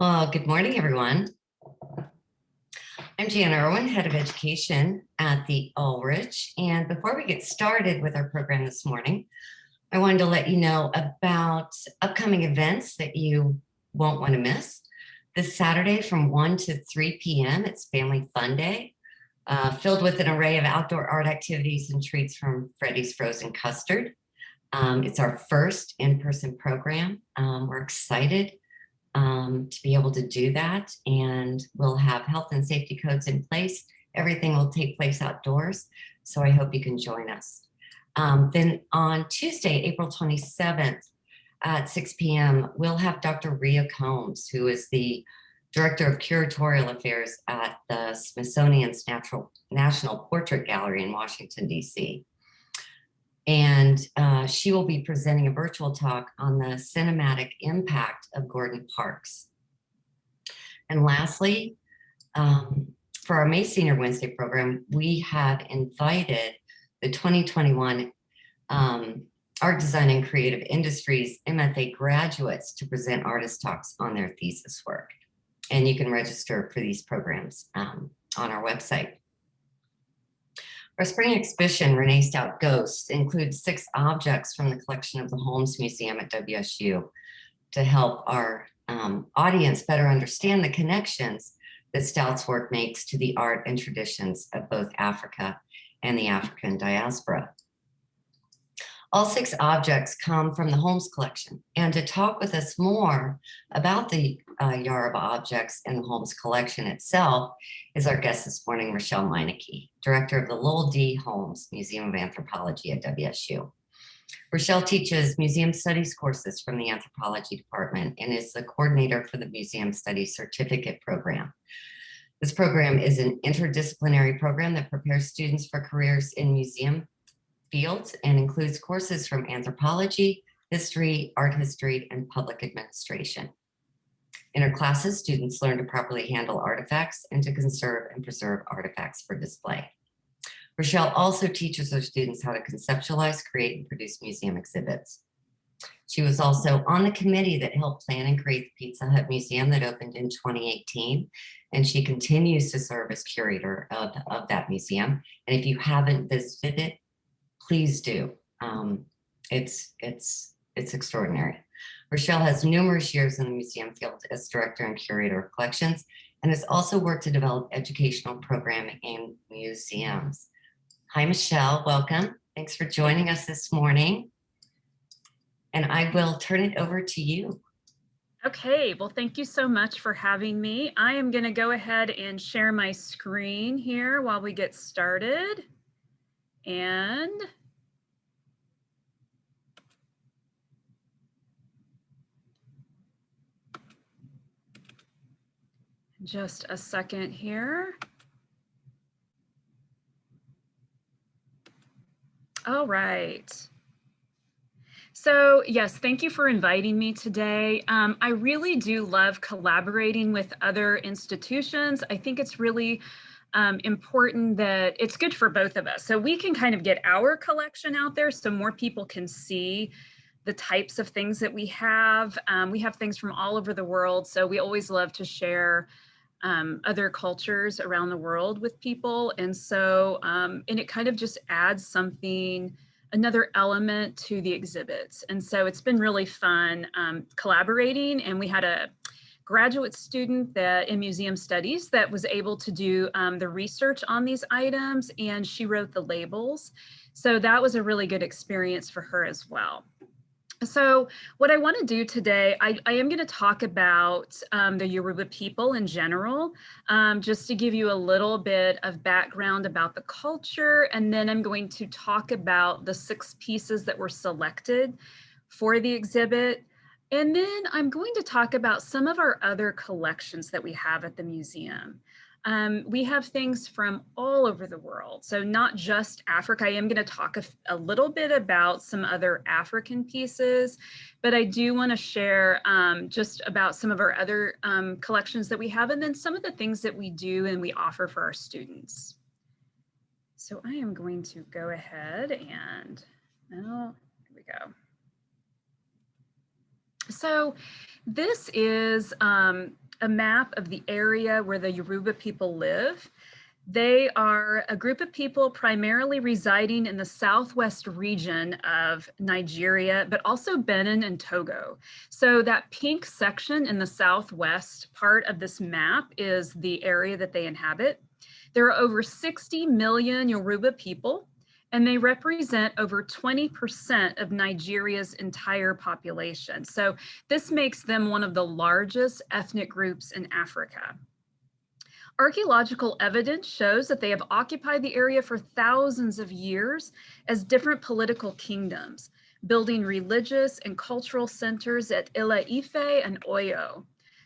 Well, good morning, everyone. I'm Jan Irwin, Head of Education at the Ulrich. And before we get started with our program this morning, I wanted to let you know about upcoming events that you won't want to miss. This Saturday from 1 to 3 p.m., it's Family Fun Day, filled with an array of outdoor art activities and treats from Freddy's Frozen Custard. It's our first in-person program. We're excited to be able to do that, and we'll have health and safety codes in place. Everything will take place outdoors, so I hope you can join us. Then on Tuesday, April 27th at 6 p.m., we'll have Dr. Rhea Combs, who is the Director of Curatorial Affairs at the Smithsonian's National Portrait Gallery in Washington, D.C. And she will be presenting a virtual talk on the cinematic impact of Gordon Parks. And lastly, for our May Senior Wednesday program, we have invited the 2021 Art Design and Creative Industries MFA graduates to present artist talks on their thesis work. And you can register for these programs on our website. Our spring exhibition, Renée Stout Ghosts, includes 6 objects from the collection of the Holmes Museum at WSU to help our audience better understand the connections that Stout's work makes to the art and traditions of both Africa and the African diaspora. All 6 objects come from the Holmes Collection, and to talk with us more about the Yoruba objects and the Holmes Collection itself is our guest this morning, Rachelle Meinecke, Director of the Lowell D. Holmes Museum of Anthropology at WSU. Rachelle teaches museum studies courses from the Anthropology department and is the coordinator for the Museum Studies Certificate Program. This program is an interdisciplinary program that prepares students for careers in museum fields and includes courses from anthropology, history, art history, and public administration. In her classes, students learn to properly handle artifacts and to conserve and preserve artifacts for display. Rachelle also teaches her students how to conceptualize, create, and produce museum exhibits. She was also on the committee that helped plan and create the Pizza Hut Museum that opened in 2018, and she continues to serve as curator of that museum. And if you haven't visited it, please do. It's extraordinary. Rachelle has numerous years in the museum field as director and curator of collections, and has also worked to develop educational programming in museums. Hi, Michelle, welcome. Thanks for joining us this morning. And I will turn it over to you. Okay, well, thank you so much for having me. I am going to go ahead and share my screen here while we get started. And just a second here. All right. So yes, thank you for inviting me today. I really do love collaborating with other institutions. I think it's really important that it's good for both of us. So we can kind of get our collection out there so more people can see the types of things that we have. We have things from all over the world. So we always love to share other cultures around the world with people. And so, and it kind of just adds something, another element to the exhibits. And so it's been really fun collaborating. And we had a graduate student that in museum studies that was able to do the research on these items, and she wrote the labels. So that was a really good experience for her as well. So what I want to do today, I am going to talk about the Yoruba people in general, just to give you a little bit of background about the culture. And then I'm going to talk about the 6 pieces that were selected for the exhibit. And then I'm going to talk about some of our other collections that we have at the museum. We have things from all over the world, so not just Africa. I am going to talk a little bit about some other African pieces, but I do want to share just about some of our other collections that we have, and then some of the things that we do and we offer for our students. So I am going to go ahead and, oh, here we go. So this is a map of the area where the Yoruba people live. They are a group of people primarily residing in the southwest region of Nigeria, but also Benin and Togo. So that pink section in the southwest part of this map is the area that they inhabit. There are over 60 million Yoruba people, and they represent over 20% of Nigeria's entire population. So this makes them one of the largest ethnic groups in Africa. Archaeological evidence shows that they have occupied the area for thousands of years as different political kingdoms, building religious and cultural centers at Ile-Ife and Oyo.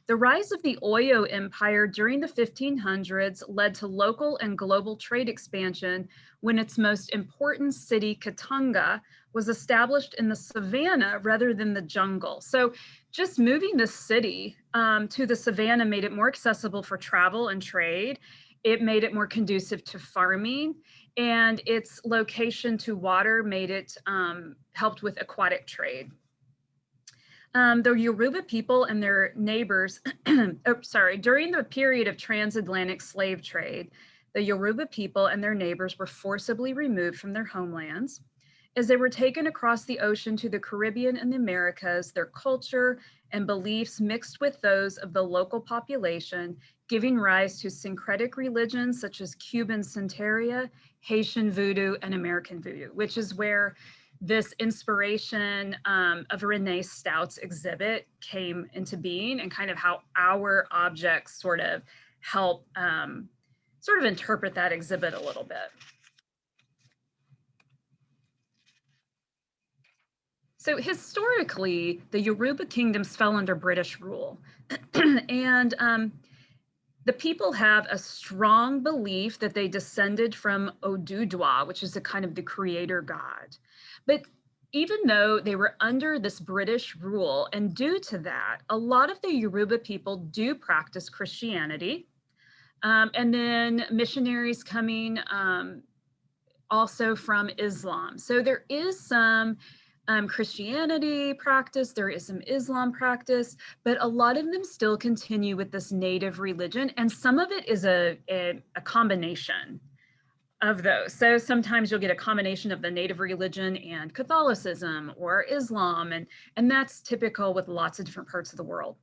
The rise of the Oyo Empire during the 1500s led to local and global trade expansion when its most important city, Katanga, was established in the savannah rather than the jungle. So just moving the city to the savannah made it more accessible for travel and trade. It made it more conducive to farming, and its location to water made it helped with aquatic trade. The Yoruba people and their neighbors, during the period of transatlantic slave trade, the Yoruba people and their neighbors were forcibly removed from their homelands. As they were taken across the ocean to the Caribbean and the Americas, their culture and beliefs mixed with those of the local population, giving rise to syncretic religions such as Cuban Santeria, Haitian Voodoo, and American Voodoo, which is where this inspiration of Renée Stout's exhibit came into being, and kind of how our objects sort of help sort of interpret that exhibit a little bit. So historically, the Yoruba kingdoms fell under British rule. And the people have a strong belief that they descended from Oduduwa, which is a kind of the creator god. But even though they were under this British rule, and due to that, a lot of the Yoruba people do practice Christianity. And then missionaries coming also from Islam. So there is some Christianity practice, there is some Islam practice, but a lot of them still continue with this native religion, and some of it is a combination of those. So sometimes you'll get a combination of the native religion and Catholicism or Islam, and that's typical with lots of different parts of the world.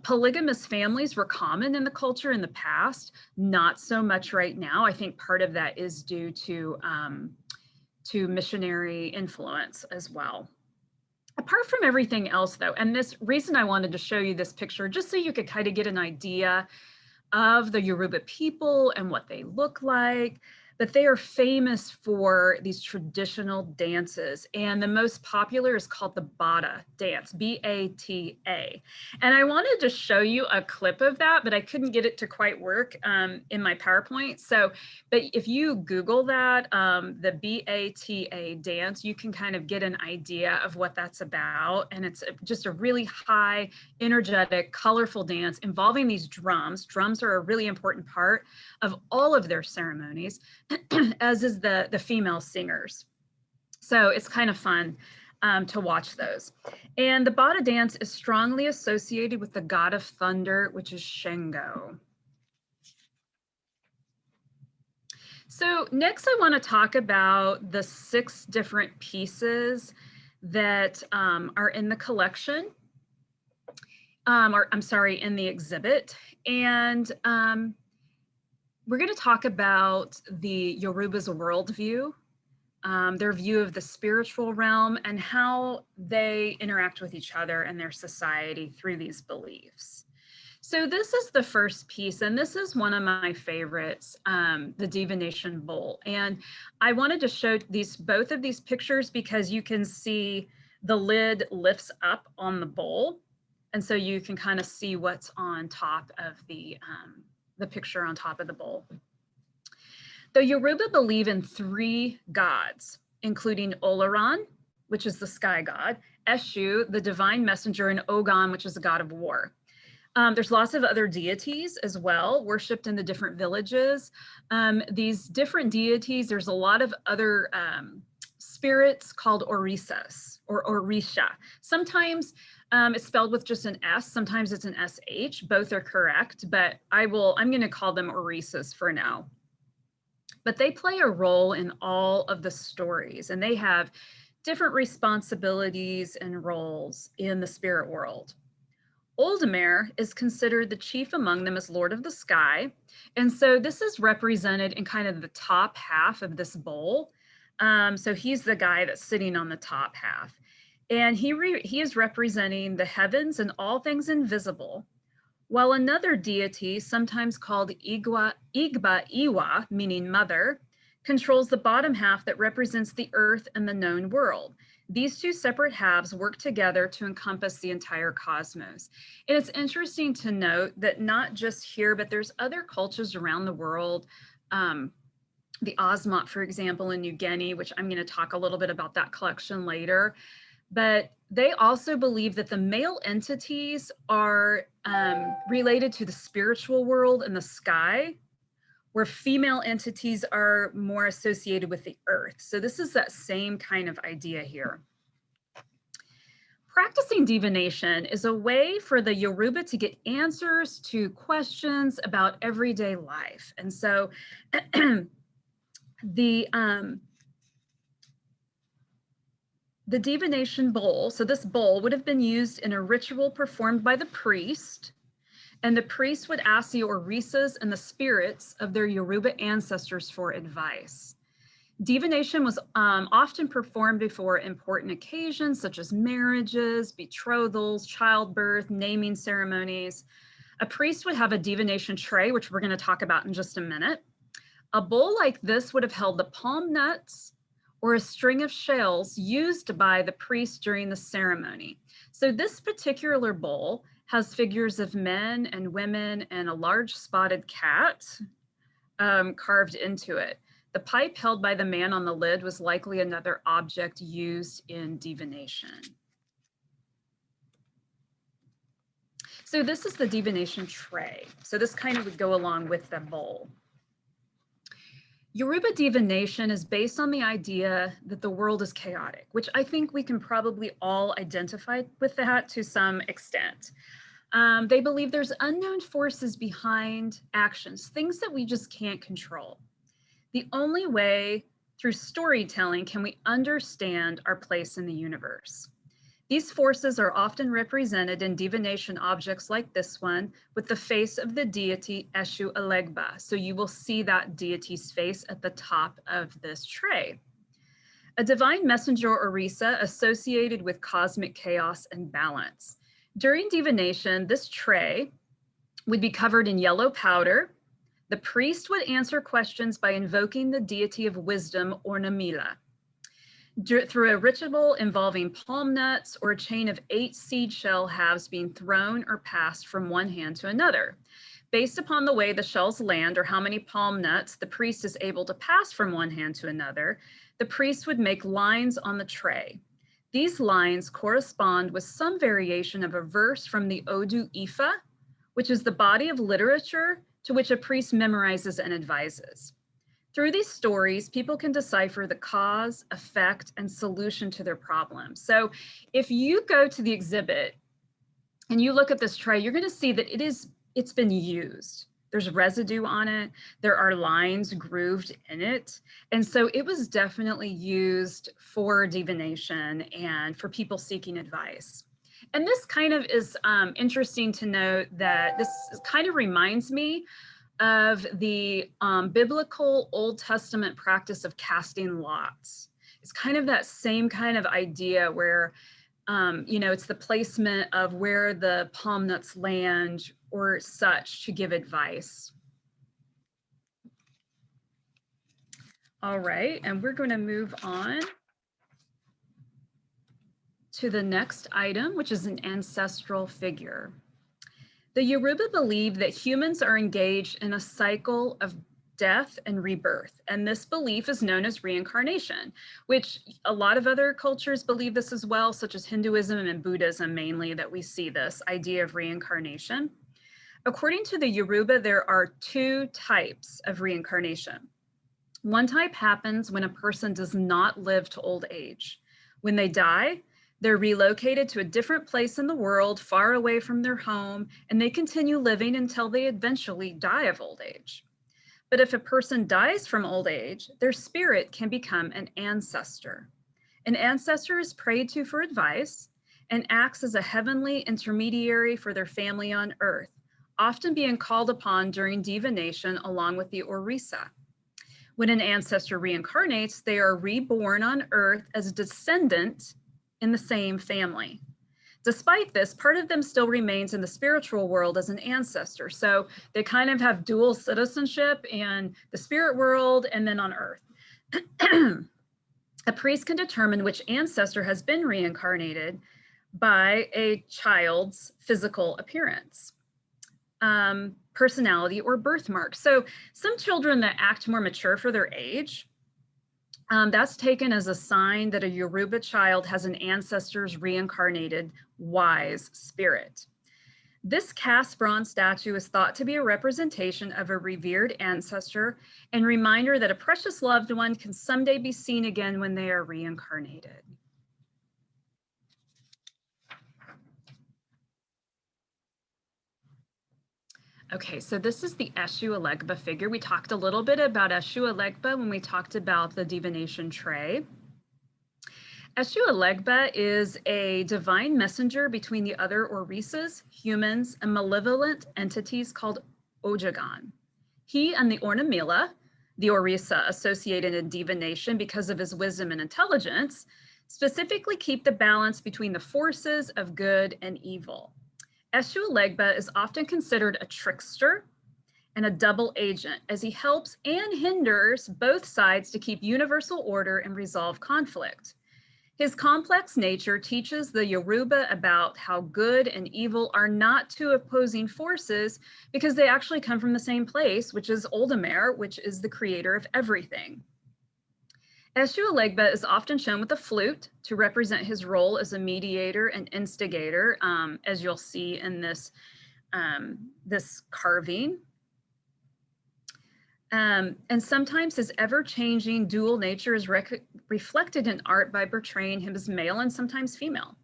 Polygamous families were common in the culture in the past, not so much right now. I think part of that is due to missionary influence as well. Apart from everything else though, and this reason I wanted to show you this picture, just so you could kind of get an idea of the Yoruba people and what they look like, but they are famous for these traditional dances. And the most popular is called the Bada Dance, B-A-T-A. And I wanted to show you a clip of that, but I couldn't get it to quite work in my PowerPoint. So, but if you Google that, the B-A-T-A dance, you can kind of get an idea of what that's about. And it's just a really high, energetic, colorful dance involving these drums. Drums are a really important part of all of their ceremonies, as is the female singers. So it's kind of fun to watch those. And the Bada dance is strongly associated with the god of thunder, which is Shango. So next I want to talk about the 6 different pieces that are in the collection, or I'm sorry, in the exhibit. And we're going to talk about the Yoruba's worldview, their view of the spiritual realm, and how they interact with each other and their society through these beliefs. So this is the first piece, and this is one of my favorites, the Divination Bowl. And I wanted to show both of these pictures because you can see the lid lifts up on the bowl. And so you can kind of see what's on top of the picture on top of the bowl. The Yoruba believe in 3 gods, including Oloran, which is the sky god, Eshu, the divine messenger, and Ogun, which is the god of war. There's lots of other deities as well, worshipped in the different villages. These different deities, there's a lot of other spirits called Orisas or Orisha. Sometimes It's spelled with just an S. Sometimes it's an SH. Both are correct, but I'm going to call them orisas for now. But they play a role in all of the stories, and they have different responsibilities and roles in the spirit world. Oldemare is considered the chief among them as Lord of the Sky. And so this is represented in kind of the top half of this bowl. So he's the guy that's sitting on the top half. And he is representing the heavens and all things invisible, while another deity, sometimes called Igba Iwa, meaning mother, controls the bottom half that represents the earth and the known world. These two separate halves work together to encompass the entire cosmos. And it's interesting to note that not just here, but there's other cultures around the world. The Osmot, for example, in New Guinea, which I'm going to talk a little bit about that collection later. But they also believe that the male entities are related to the spiritual world and the sky, where female entities are more associated with the earth. So this is that same kind of idea here. Practicing divination is a way for the Yoruba to get answers to questions about everyday life. And so the Divination Bowl, so this bowl would have been used in a ritual performed by the priest, and the priest would ask the orisas and the spirits of their Yoruba ancestors for advice. Divination was often performed before important occasions such as marriages, betrothals, childbirth, naming ceremonies. A priest would have a divination tray, which we're going to talk about in just a minute. A bowl like this would have held the palm nuts or a string of shells used by the priest during the ceremony. So this particular bowl has figures of men and women and a large spotted cat carved into it. The pipe held by the man on the lid was likely another object used in divination. So this is the divination tray. So this kind of would go along with the bowl. Yoruba divination is based on the idea that the world is chaotic, which I think we can probably all identify with that to some extent. They believe there's unknown forces behind actions, things that we just can't control. The only way through storytelling can we understand our place in the universe. These forces are often represented in divination objects like this one with the face of the deity Eshu Elegba. So you will see that deity's face at the top of this tray. A divine messenger orisa associated with cosmic chaos and balance. During divination, this tray would be covered in yellow powder. The priest would answer questions by invoking the deity of wisdom, Ornamila, through a ritual involving palm nuts or a chain of 8 seed shell halves being thrown or passed from one hand to another. Based upon the way the shells land or how many palm nuts the priest is able to pass from one hand to another, the priest would make lines on the tray. These lines correspond with some variation of a verse from the Odu Ifa, which is the body of literature to which a priest memorizes and advises. Through these stories, people can decipher the cause, effect, and solution to their problems. So if you go to the exhibit and you look at this tray, you're going to see that it's been used. There's residue on it. There are lines grooved in it. And so it was definitely used for divination and for people seeking advice. And this kind of is interesting to note that this kind of reminds me of the biblical Old Testament practice of casting lots. It's kind of that same kind of idea where, it's the placement of where the palm nuts land or such to give advice. All right, and we're going to move on to the next item, which is an ancestral figure. The Yoruba believe that humans are engaged in a cycle of death and rebirth, and this belief is known as reincarnation, which a lot of other cultures believe this as well, such as Hinduism and Buddhism mainly, that we see this idea of reincarnation. According to the Yoruba, there are 2 types of reincarnation. One type happens when a person does not live to old age. When they die, They're relocated to a different place in the world, far away from their home, and they continue living until they eventually die of old age. But if a person dies from old age, their spirit can become an ancestor. An ancestor is prayed to for advice and acts as a heavenly intermediary for their family on earth, often being called upon during divination along with the Orisa. When an ancestor reincarnates, they are reborn on earth as a descendant in the same family. Despite this, part of them still remains in the spiritual world as an ancestor. So they kind of have dual citizenship in the spirit world and then on earth. A priest can determine which ancestor has been reincarnated by a child's physical appearance, personality, or birthmark. So some children that act more mature for their age, that's taken as a sign that a Yoruba child has an ancestor's reincarnated wise spirit. This cast bronze statue is thought to be a representation of a revered ancestor and reminder that a precious loved one can someday be seen again when they are reincarnated. Okay, so this is the Eshu Elegba figure. We talked a little bit about Eshu Elegba when we talked about the Divination Tray. Eshu Elegba is a divine messenger between the other Orisas, humans, and malevolent entities called Ojagan. He and the Ornamila, the Orisa associated in divination because of his wisdom and intelligence, specifically keep the balance between the forces of good and evil. Eshu Elegba is often considered a trickster and a double agent, as he helps and hinders both sides to keep universal order and resolve conflict. His complex nature teaches the Yoruba about how good and evil are not two opposing forces because they actually come from the same place, which is Oldemare, which is the creator of everything. Eshu Elegba is often shown with a flute to represent his role as a mediator and instigator, as you'll see in this, this carving. And sometimes his ever-changing dual nature is reflected in art by portraying him as male and sometimes female.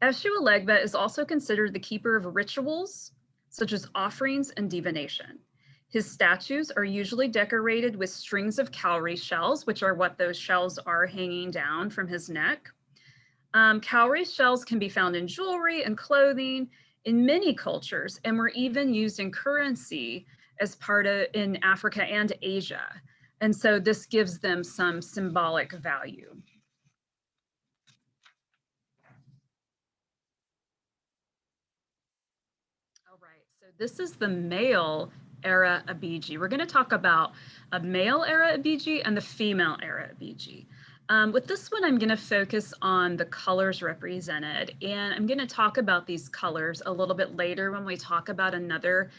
Eshu Elegba is also considered the keeper of rituals, such as offerings and divination. His statues are usually decorated with strings of cowrie shells, which are what those shells are hanging down from his neck. Cowrie shells can be found in jewelry and clothing in many cultures, and were even used in currency as part of in Africa and Asia. And so this gives them some symbolic value. All right, so this is the male era Abiji. We're going to talk about a male era Abiji and the female era Abiji. With this one, I'm going to focus on the colors represented, and I'm going to talk about these colors a little bit later when we talk about another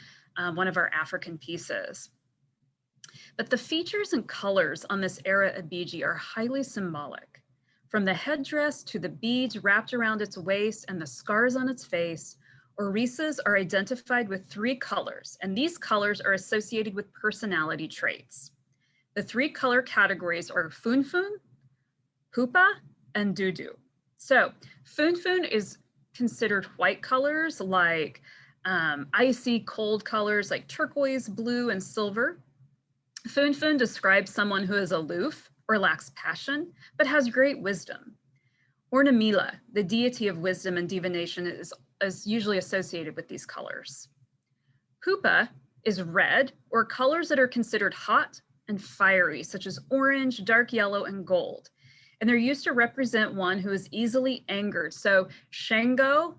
one of our African pieces. But the features and colors on this era Abiji are highly symbolic. From the headdress to the beads wrapped around its waist and the scars on its face, Orisas are identified with 3 colors, and these colors are associated with personality traits. The 3 color categories are Funfun, Pupa, and Dudu. So Funfun is considered white colors like icy cold colors like turquoise, blue, and silver. Funfun describes someone who is aloof or lacks passion, but has great wisdom. Ornamila, the deity of wisdom and divination, is usually associated with these colors. Pupa is red, or colors that are considered hot and fiery, such as orange, dark yellow, and gold. And they're used to represent one who is easily angered. So Shango,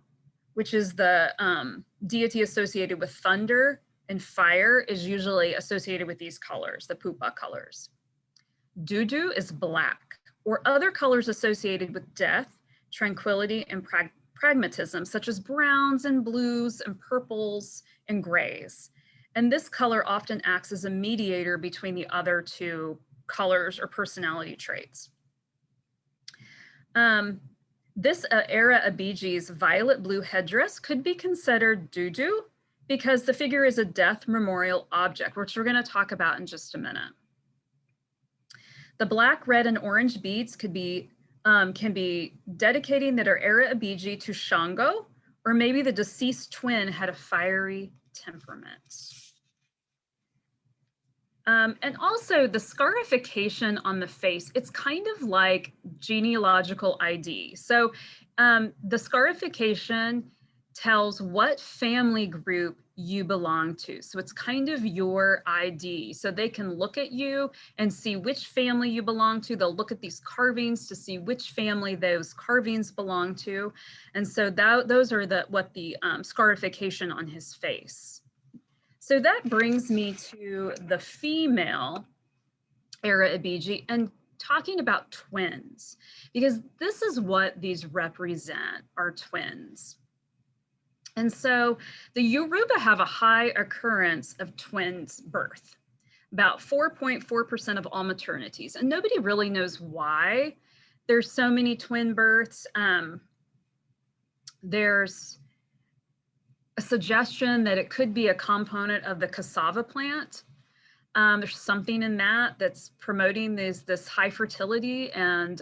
which is the deity associated with thunder and fire, is usually associated with these colors, the Pupa colors. Dudu is black, or other colors associated with death, tranquility, and pragmatism, such as browns and blues and purples and grays. And this color often acts as a mediator between the other 2 colors or personality traits. This era Abiji's violet blue headdress could be considered Dudu because the figure is a death memorial object, which we're going to talk about in just a minute. The black, red, and orange beads could be can be dedicating that are Era Abiji to Shango, or maybe the deceased twin had a fiery temperament. And also the scarification on the face, it's kind of like genealogical ID. So the scarification tells what family group you belong to. So it's kind of your ID. So they can look at you and see which family you belong to. They'll look at these carvings to see which family those carvings belong to. And so those are what the scarification on his face. So that brings me to the female Era Abiji and talking about twins, because this is what these represent, are twins. And so the Yoruba have a high occurrence of twins birth, about 4.4% of all maternities. And nobody really knows why there's so many twin births. There's a suggestion that it could be a component of the cassava plant. There's something in that that's promoting this high fertility and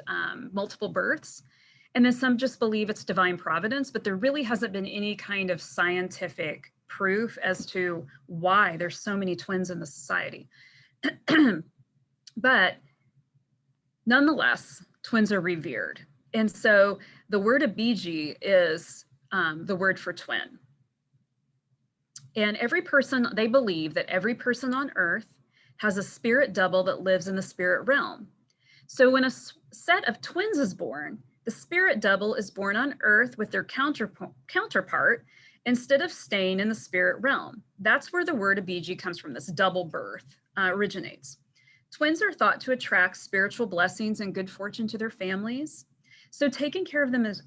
multiple births. And then some just believe it's divine providence, but there really hasn't been any kind of scientific proof as to why there's so many twins in the society. But nonetheless, twins are revered. And so the word Abiji is the word for twin. And every person, they believe that every person on earth has a spirit double that lives in the spirit realm. So when a set of twins is born, the spirit double is born on earth with their counterpart instead of staying in the spirit realm. That's where the word Abiji comes from, this double birth originates. Twins are thought to attract spiritual blessings and good fortune to their families. So taking care of them is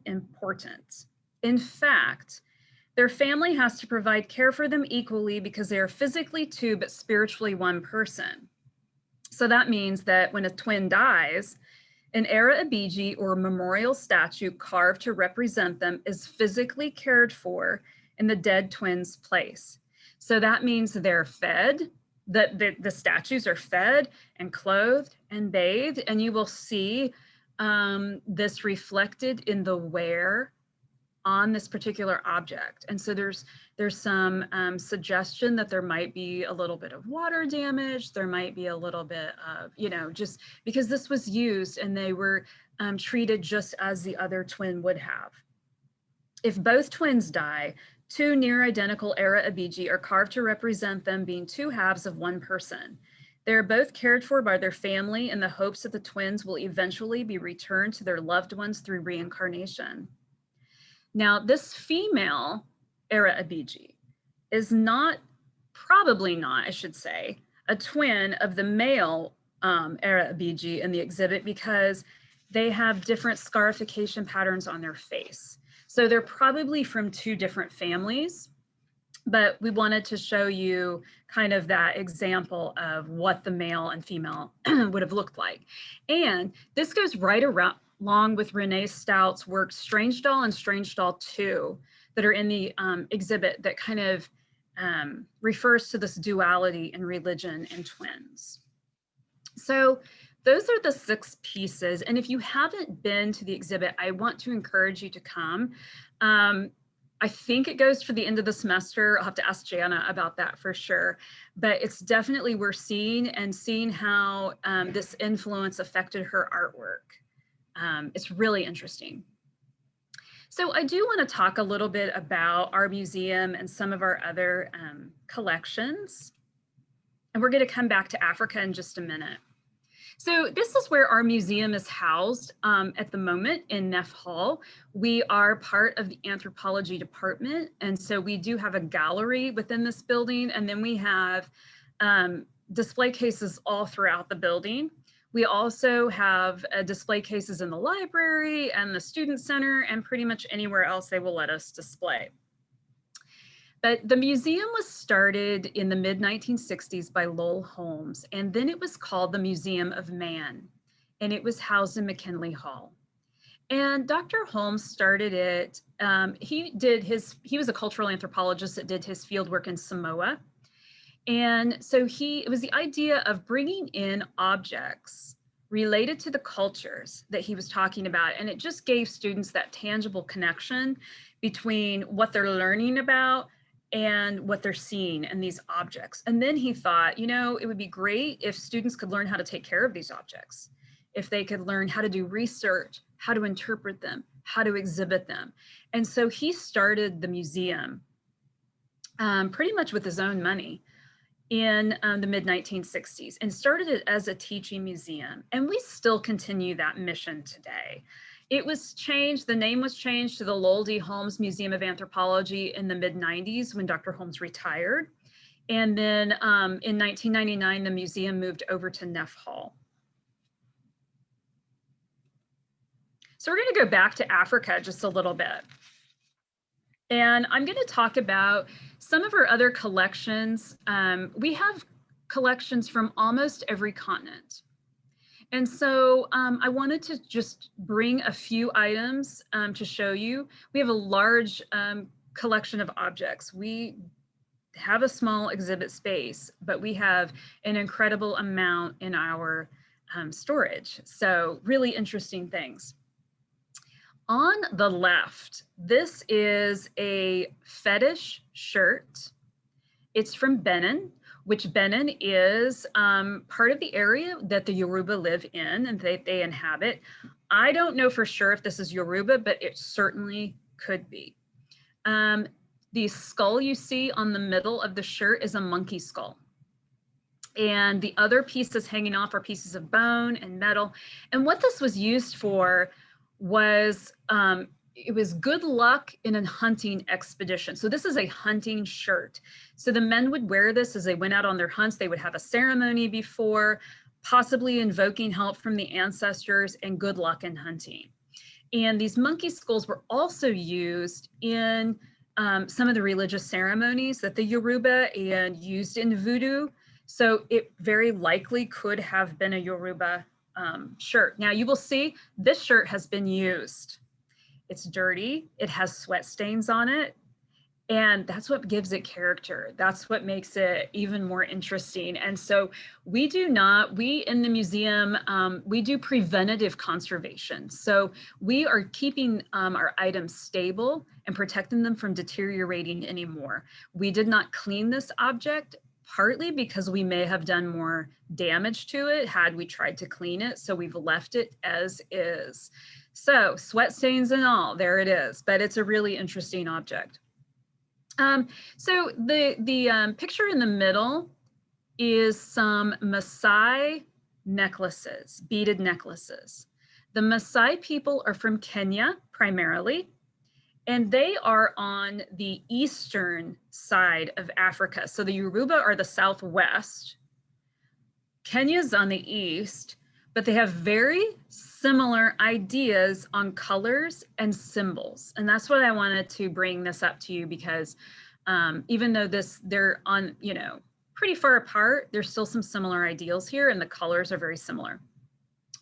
important. In fact, their family has to provide care for them equally because they are physically two, but spiritually one person. So that means that when a twin dies, an Era Abiji or memorial statue carved to represent them is physically cared for in the dead twin's place. So that means they're fed, the statues are fed and clothed and bathed, and you will see this reflected in the wear on this particular object. And so there's some suggestion that there might be a little bit of water damage. There might be a little bit of, just because this was used and they were treated just as the other twin would have. If both twins die, two near identical Era Abiji are carved to represent them being two halves of one person. They are both cared for by their family in the hopes that the twins will eventually be returned to their loved ones through reincarnation. Now, this female Era Abiji is probably not, I should say, a twin of the male Era Abiji in the exhibit because they have different scarification patterns on their face. So they're probably from two different families, but we wanted to show you kind of that example of what the male and female would have looked like. And this goes right along with Renée Stout's work, Strange Doll and Strange Doll 2, that are in the exhibit that kind of refers to this duality in religion and twins. So those are the 6 pieces. And if you haven't been to the exhibit, I want to encourage you to come. I think it goes for the end of the semester. I'll have to ask Jana about that for sure. But it's definitely worth seeing and seeing how this influence affected her artwork. It's really interesting. So I do want to talk a little bit about our museum and some of our other collections. And we're going to come back to Africa in just a minute. So this is where our museum is housed at the moment in Neff Hall. We are part of the Anthropology department. And so we do have a gallery within this building. And then we have display cases all throughout the building. We also have display cases in the library and the student center and pretty much anywhere else they will let us display. But the museum was started in the mid-1960s by Lowell Holmes, and then it was called the Museum of Man, and it was housed in McKinley Hall. And Dr. Holmes started it, he was a cultural anthropologist that did his fieldwork in Samoa. And so it was the idea of bringing in objects related to the cultures that he was talking about. And it just gave students that tangible connection between what they're learning about and what they're seeing in these objects. And then he thought, you know, it would be great if students could learn how to take care of these objects, if they could learn how to do research, how to interpret them, how to exhibit them. And so he started the museum pretty much with his own money in the mid-1960s and started it as a teaching museum. And we still continue that mission today. It was changed, the name was changed to the Lowell D. Holmes Museum of Anthropology in the mid-90s when Dr. Holmes retired. And then in 1999, the museum moved over to Neff Hall. So we're gonna go back to Africa just a little bit. And I'm going to talk about some of our other collections. We have collections from almost every continent. And so I wanted to just bring a few items to show you. We have a large collection of objects. We have a small exhibit space, but we have an incredible amount in our storage. So really interesting things. On the left, this is a fetish shirt. It's from Benin, which Benin is part of the area that the Yoruba live in and they inhabit. I don't know for sure if this is Yoruba, but it certainly could be. The skull you see on the middle of the shirt is a monkey skull. And the other pieces hanging off are pieces of bone and metal. And what this was used for was it was good luck in a hunting expedition. So this is a hunting shirt. So the men would wear this as they went out on their hunts. They would have a ceremony before, possibly invoking help from the ancestors and good luck in hunting. And these monkey skulls were also used in some of the religious ceremonies that the Yoruba and used in voodoo. So it very likely could have been a Yoruba shirt. Now you will see this shirt has been used. It's dirty, it has sweat stains on it, and that's what gives it character. That's what makes it even more interesting. And so we in the museum, we do preventative conservation. So we are keeping our items stable and protecting them from deteriorating anymore. We did not clean this object, partly because we may have done more damage to it had we tried to clean it. So we've left it as is. So sweat stains and all, there it is, but it's a really interesting object. So the picture in the middle is some Maasai necklaces, beaded necklaces. The Maasai people are from Kenya primarily, and they are on the eastern side of Africa. So the Yoruba are the southwest, Kenya's on the east, but they have very similar ideas on colors and symbols. And that's what I wanted to bring this up to you because even though they're on, pretty far apart, there's still some similar ideals here and the colors are very similar.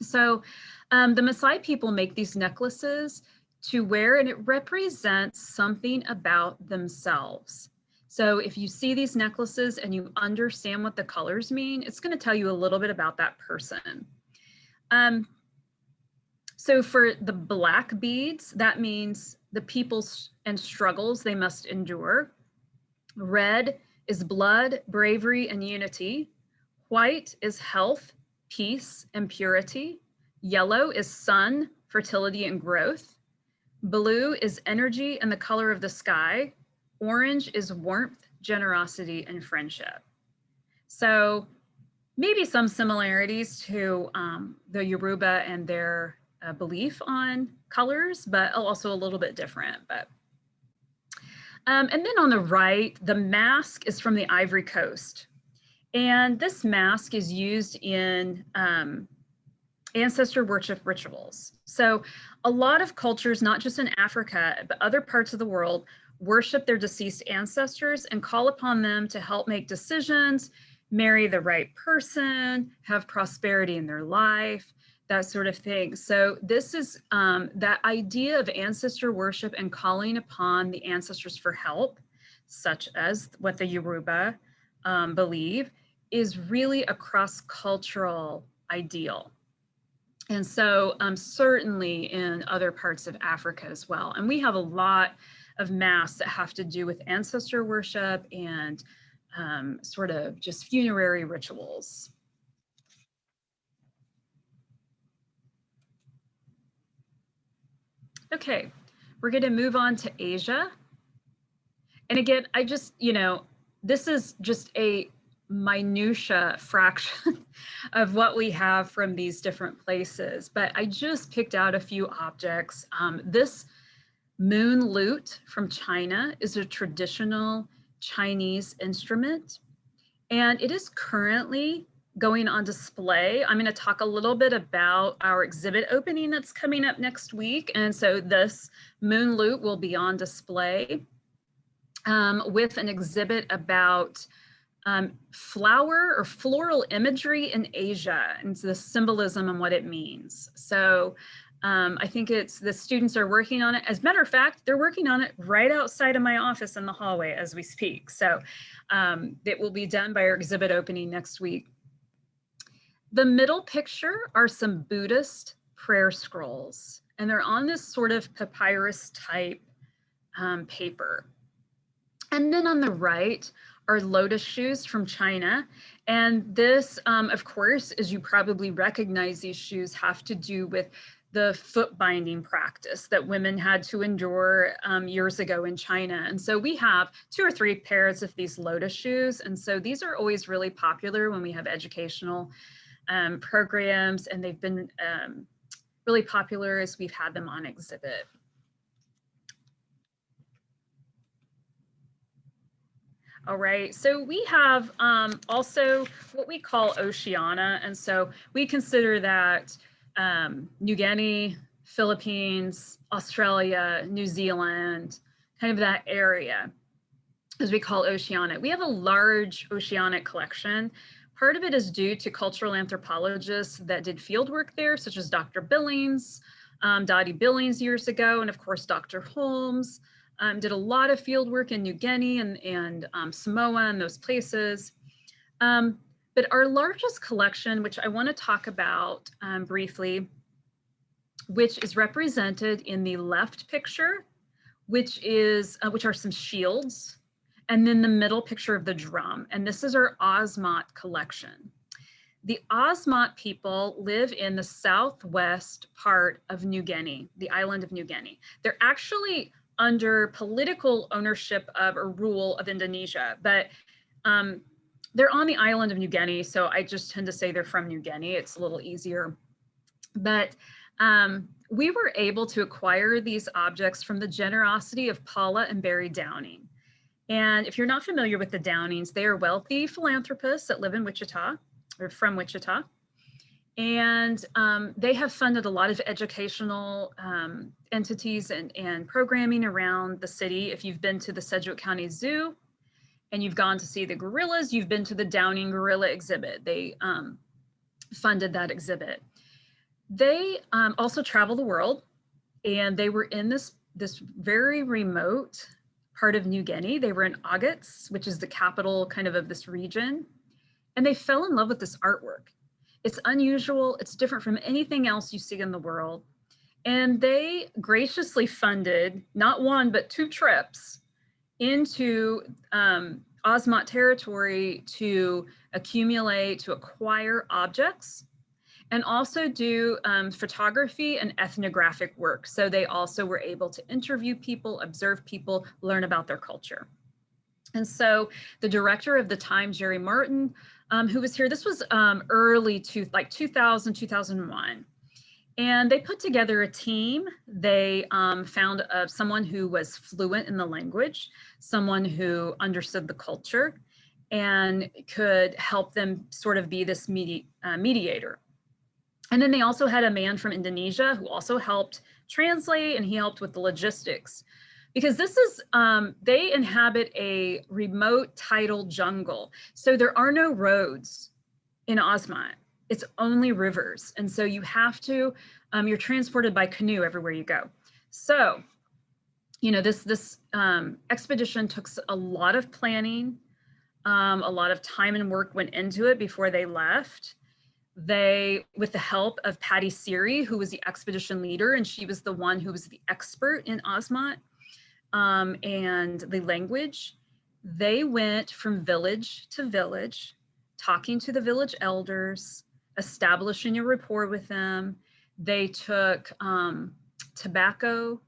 So the Maasai people make these necklaces to wear and it represents something about themselves. So if you see these necklaces and you understand what the colors mean, it's going to tell you a little bit about that person. So for the black beads, that means the peoples and struggles they must endure. Red is blood, bravery, and unity. White is health, peace, and purity. Yellow is sun, fertility, and growth. Blue is energy and the color of the sky. Orange is warmth, generosity, and friendship. So maybe some similarities to the Yoruba and their belief on colors, but also a little bit different. And then on the right, the mask is from the Ivory Coast. And this mask is used in ancestor worship rituals. So a lot of cultures, not just in Africa, but other parts of the world, worship their deceased ancestors and call upon them to help make decisions, marry the right person, have prosperity in their life, that sort of thing. So this is that idea of ancestor worship and calling upon the ancestors for help, such as what the Yoruba believe, is really a cross-cultural ideal. And so certainly in other parts of Africa as well. And we have a lot of masks that have to do with ancestor worship and sort of just funerary rituals. Okay, we're going to move on to Asia. And again, I just, this is just a minutia fraction of what we have from these different places, but I just picked out a few objects. This moon lute from China is a traditional Chinese instrument, and it is currently going on display. I'm going to talk a little bit about our exhibit opening that's coming up next week. And so this moon lute will be on display with an exhibit about flower or floral imagery in Asia and the symbolism and what it means. So I think the students are working on it. As a matter of fact, they're working on it right outside of my office in the hallway as we speak. So it will be done by our exhibit opening next week. The middle picture are some Buddhist prayer scrolls, and they're on this sort of papyrus type paper. And then on the right are lotus shoes from China. And this, of course, as you probably recognize, these shoes have to do with the foot binding practice that women had to endure years ago in China. And so we have 2 or 3 pairs of these lotus shoes. And so these are always really popular when we have educational programs, and they've been really popular as we've had them on exhibit. All right, so we have also what we call Oceania. And so we consider that New Guinea, Philippines, Australia, New Zealand, kind of that area, as we call Oceania. We have a large oceanic collection. Part of it is due to cultural anthropologists that did field work there, such as Dr. Billings, Dottie Billings years ago, and of course, Dr. Holmes. Did a lot of field work in New Guinea and Samoa and those places. But our largest collection, which I want to talk about briefly, which is represented in the left picture, which are some shields, and then the middle picture of the drum. And this is our Osmot collection. The Osmot people live in the southwest part of New Guinea, the island of New Guinea. They're actually under political ownership of or rule of Indonesia, but they're on the island of New Guinea, so I just tend to say they're from New Guinea. It's a little easier. But we were able to acquire these objects from the generosity of Paula and Barry Downing. And if you're not familiar with the Downings, they are wealthy philanthropists that live in Wichita, or from Wichita. And they have funded a lot of educational entities and programming around the city. If you've been to the Sedgwick County Zoo and you've gone to see the gorillas, you've been to the Downing Gorilla exhibit. They funded that exhibit. They also travel the world, and they were in this very remote part of New Guinea. They were in Agats, which is the capital kind of this region, and they fell in love with this artwork. It's unusual, it's different from anything else you see in the world. And they graciously funded not 1, but 2 trips into Osmot territory to accumulate, to acquire objects, and also do photography and ethnographic work. So they also were able to interview people, observe people, learn about their culture. And so the director of the time, Jerry Martin, who was here, this was early to like 2000, 2001. And they put together a team. They found someone who was fluent in the language, someone who understood the culture, and could help them sort of be this mediator. And then they also had a man from Indonesia who also helped translate, and he helped with the logistics. Because this is, they inhabit a remote tidal jungle. So there are no roads in Osmot. It's only rivers. And so you have to, you're transported by canoe everywhere you go. So, this expedition took a lot of planning, a lot of time and work went into it before they left. They, with the help of Patty Seary, who was the expedition leader, and she was the one who was the expert in Osmot and the language, they went from village to village, talking to the village elders, establishing a rapport with them. They took tobacco,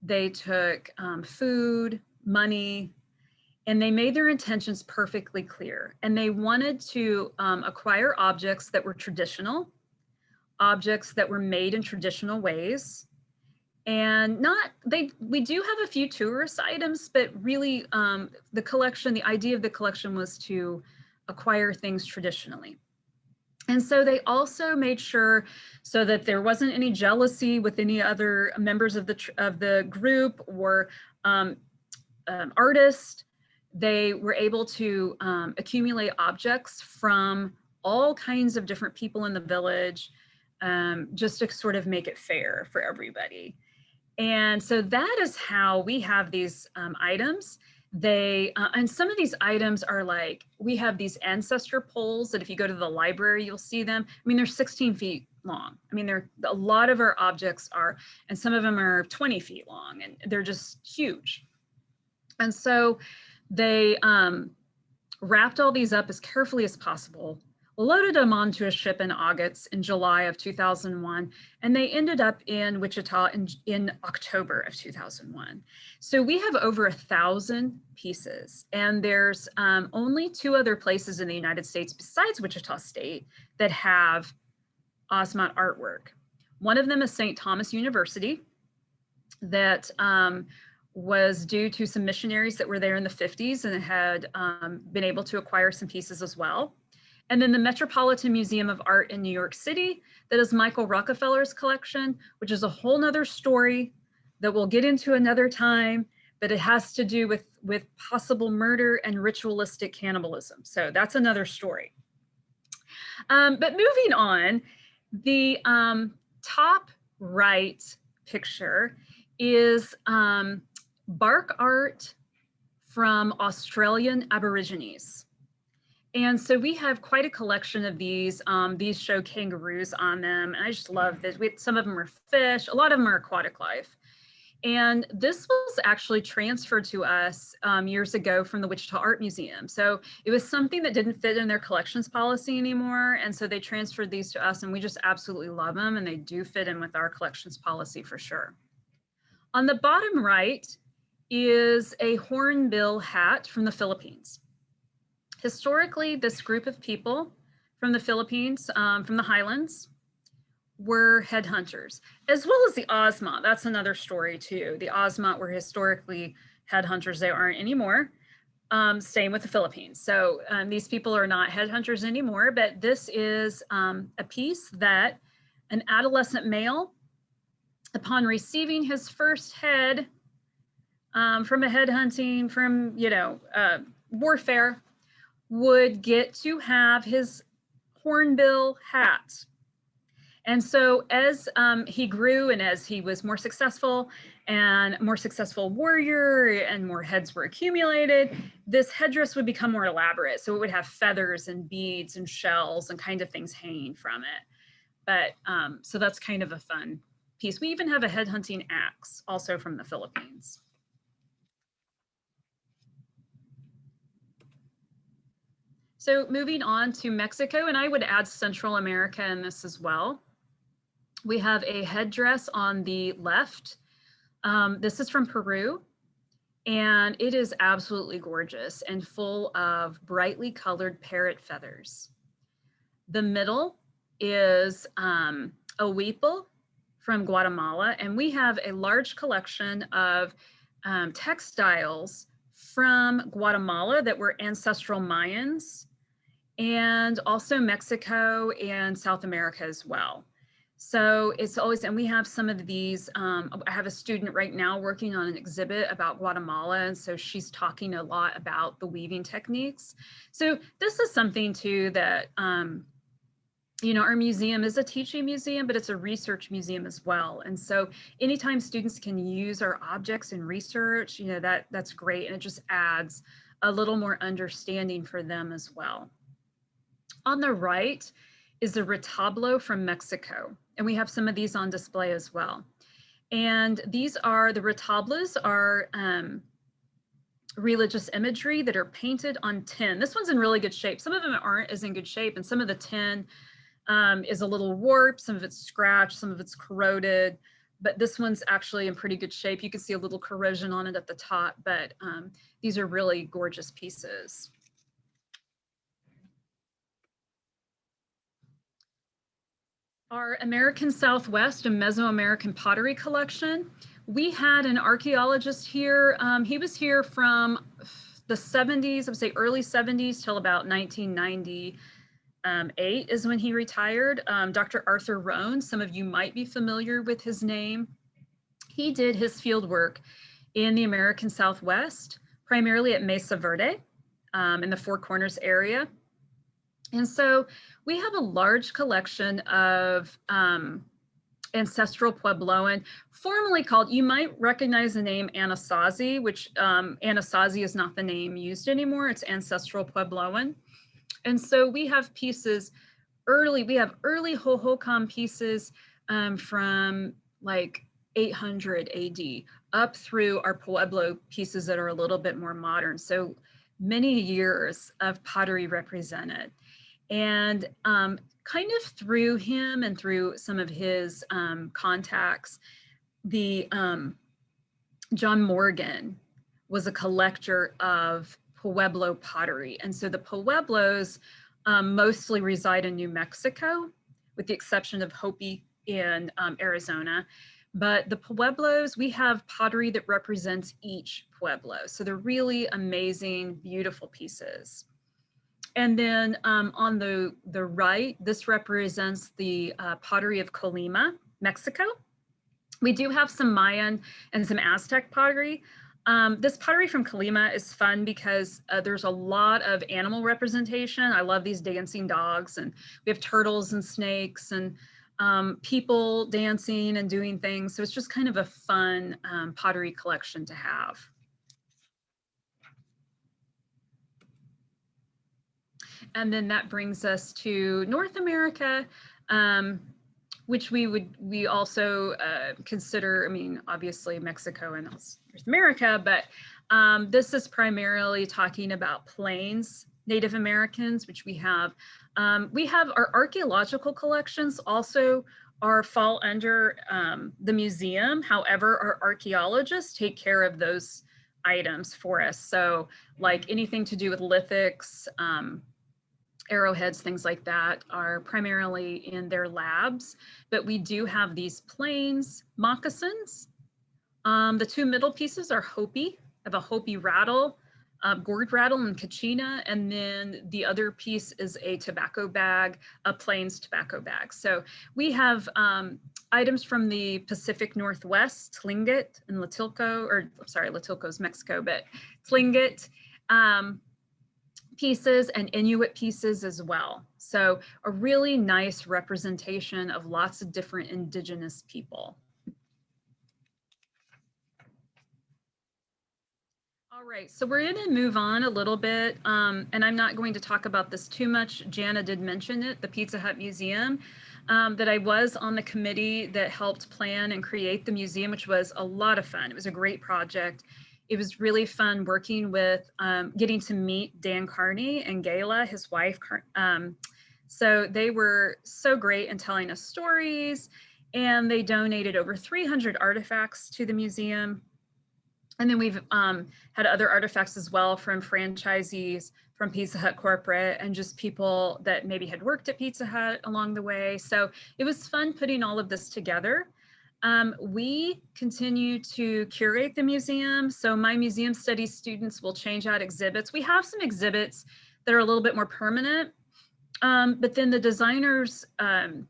they took food, money, and they made their intentions perfectly clear. And they wanted to acquire objects that were traditional, objects that were made in traditional ways. And we do have a few tourist items, but really the collection, the idea of the collection was to acquire things traditionally. And so they also made sure so that there wasn't any jealousy with any other members of the group or artists. They were able to accumulate objects from all kinds of different people in the village, just to sort of make it fair for everybody. And so that is how we have these items. And some of these items are like, we have these ancestor poles that if you go to the library, you'll see them. I mean, they're 16 feet long. I mean, a lot of our objects are, and some of them are 20 feet long, and they're just huge. And so they wrapped all these up as carefully as possible, loaded them onto a ship in July of 2001, and they ended up in Wichita in October of 2001. So we have over 1,000 pieces, and there's only 2 other places in the United States besides Wichita State that have Osmot artwork. One of them is St. Thomas University, that was due to some missionaries that were there in the 50s and had been able to acquire some pieces as well. And then the Metropolitan Museum of Art in New York City, that is Michael Rockefeller's collection, which is a whole nother story that we'll get into another time, but it has to do with possible murder and ritualistic cannibalism. So that's another story. But moving on, the top right picture is bark art from Australian Aborigines. And so we have quite a collection of these. These show kangaroos on them. And I just love this. Some of them are fish, a lot of them are aquatic life. And this was actually transferred to us years ago from the Wichita Art Museum. So it was something that didn't fit in their collections policy anymore. And so they transferred these to us, and we just absolutely love them. And they do fit in with our collections policy for sure. On the bottom right is a hornbill hat from the Philippines. Historically, this group of people from the Philippines, from the highlands, were headhunters, as well as the Osmot. That's another story too. The Osmot were historically headhunters. They aren't anymore. Same with the Philippines. So these people are not headhunters anymore, but this is a piece that an adolescent male, upon receiving his first head from a headhunting, from warfare, would get to have his hornbill hat. And so as he grew and as he was more successful and more successful warrior and more heads were accumulated, this headdress would become more elaborate. So it would have feathers and beads and shells and kind of things hanging from it. But so that's kind of a fun piece. We even have a headhunting axe also from the Philippines. So moving on to Mexico, and I would add Central America in this as well. We have a headdress on the left. This is from Peru, and it is absolutely gorgeous and full of brightly colored parrot feathers. The middle is a huipil from Guatemala, and we have a large collection of textiles from Guatemala that were ancestral Mayans, and also Mexico and South America as well. So it's always, and we have some of these, I have a student right now working on an exhibit about Guatemala, and so she's talking a lot about the weaving techniques. So this is something too that, our museum is a teaching museum, but it's a research museum as well. And so anytime students can use our objects in research, that's great. And it just adds a little more understanding for them as well. On the right is a retablo from Mexico. And we have some of these on display as well. And these are, the retablos are religious imagery that are painted on tin. This one's in really good shape. Some of them aren't as in good shape, and some of the tin is a little warped, some of it's scratched, some of it's corroded, but this one's actually in pretty good shape. You can see a little corrosion on it at the top, but these are really gorgeous pieces. Our American Southwest and Mesoamerican pottery collection. We had an archaeologist here. He was here from the 70s, I would say early 70s till about 1998 is when he retired. Dr. Arthur Rohn, some of you might be familiar with his name. He did his field work in the American Southwest, primarily at Mesa Verde in the Four Corners area. And so we have a large collection of ancestral Puebloan, formerly called, you might recognize the name Anasazi, which Anasazi is not the name used anymore, it's ancestral Puebloan. And so we have pieces we have early Hohokam pieces from like 800 AD up through our Pueblo pieces that are a little bit more modern. So many years of pottery represented. And kind of through him and through some of his contacts, the John Morgan was a collector of Pueblo pottery. And so the Pueblos mostly reside in New Mexico, with the exception of Hopi in Arizona. But the Pueblos, we have pottery that represents each Pueblo. So they're really amazing, beautiful pieces. And then on the right, this represents the pottery of Colima, Mexico. We do have some Mayan and some Aztec pottery. This pottery from Colima is fun because there's a lot of animal representation. I love these dancing dogs, and we have turtles and snakes and people dancing and doing things. So it's just kind of a fun pottery collection to have. And then that brings us to North America, which we also consider, I mean, obviously Mexico and North America, but this is primarily talking about Plains Native Americans, which we have. We have our archaeological collections also fall under the museum. However, our archaeologists take care of those items for us. So like anything to do with lithics, arrowheads, things like that are primarily in their labs, but we do have these Plains moccasins. The two middle pieces are Hopi, have a Hopi rattle, gourd rattle and kachina, and then the other piece is a tobacco bag, a Plains tobacco bag. So we have items from the Pacific Northwest, Tlingit and Latilco, or sorry, Latilco's Mexico, but Tlingit, pieces and Inuit pieces as well. So a really nice representation of lots of different indigenous people. All right, so we're going to move on a little bit, and I'm not going to talk about this too much. Jana did mention it, the Pizza Hut Museum, that I was on the committee that helped plan and create the museum, which was a lot of fun. It was a great project. It was really fun working with, getting to meet Dan Carney and Gayla, his wife. So they were so great in telling us stories, and they donated over 300 artifacts to the museum. And then we've had other artifacts as well from franchisees, from Pizza Hut corporate, and just people that maybe had worked at Pizza Hut along the way. So it was fun putting all of this together. We continue to curate the museum. So my museum studies students will change out exhibits. We have some exhibits that are a little bit more permanent, but then the designers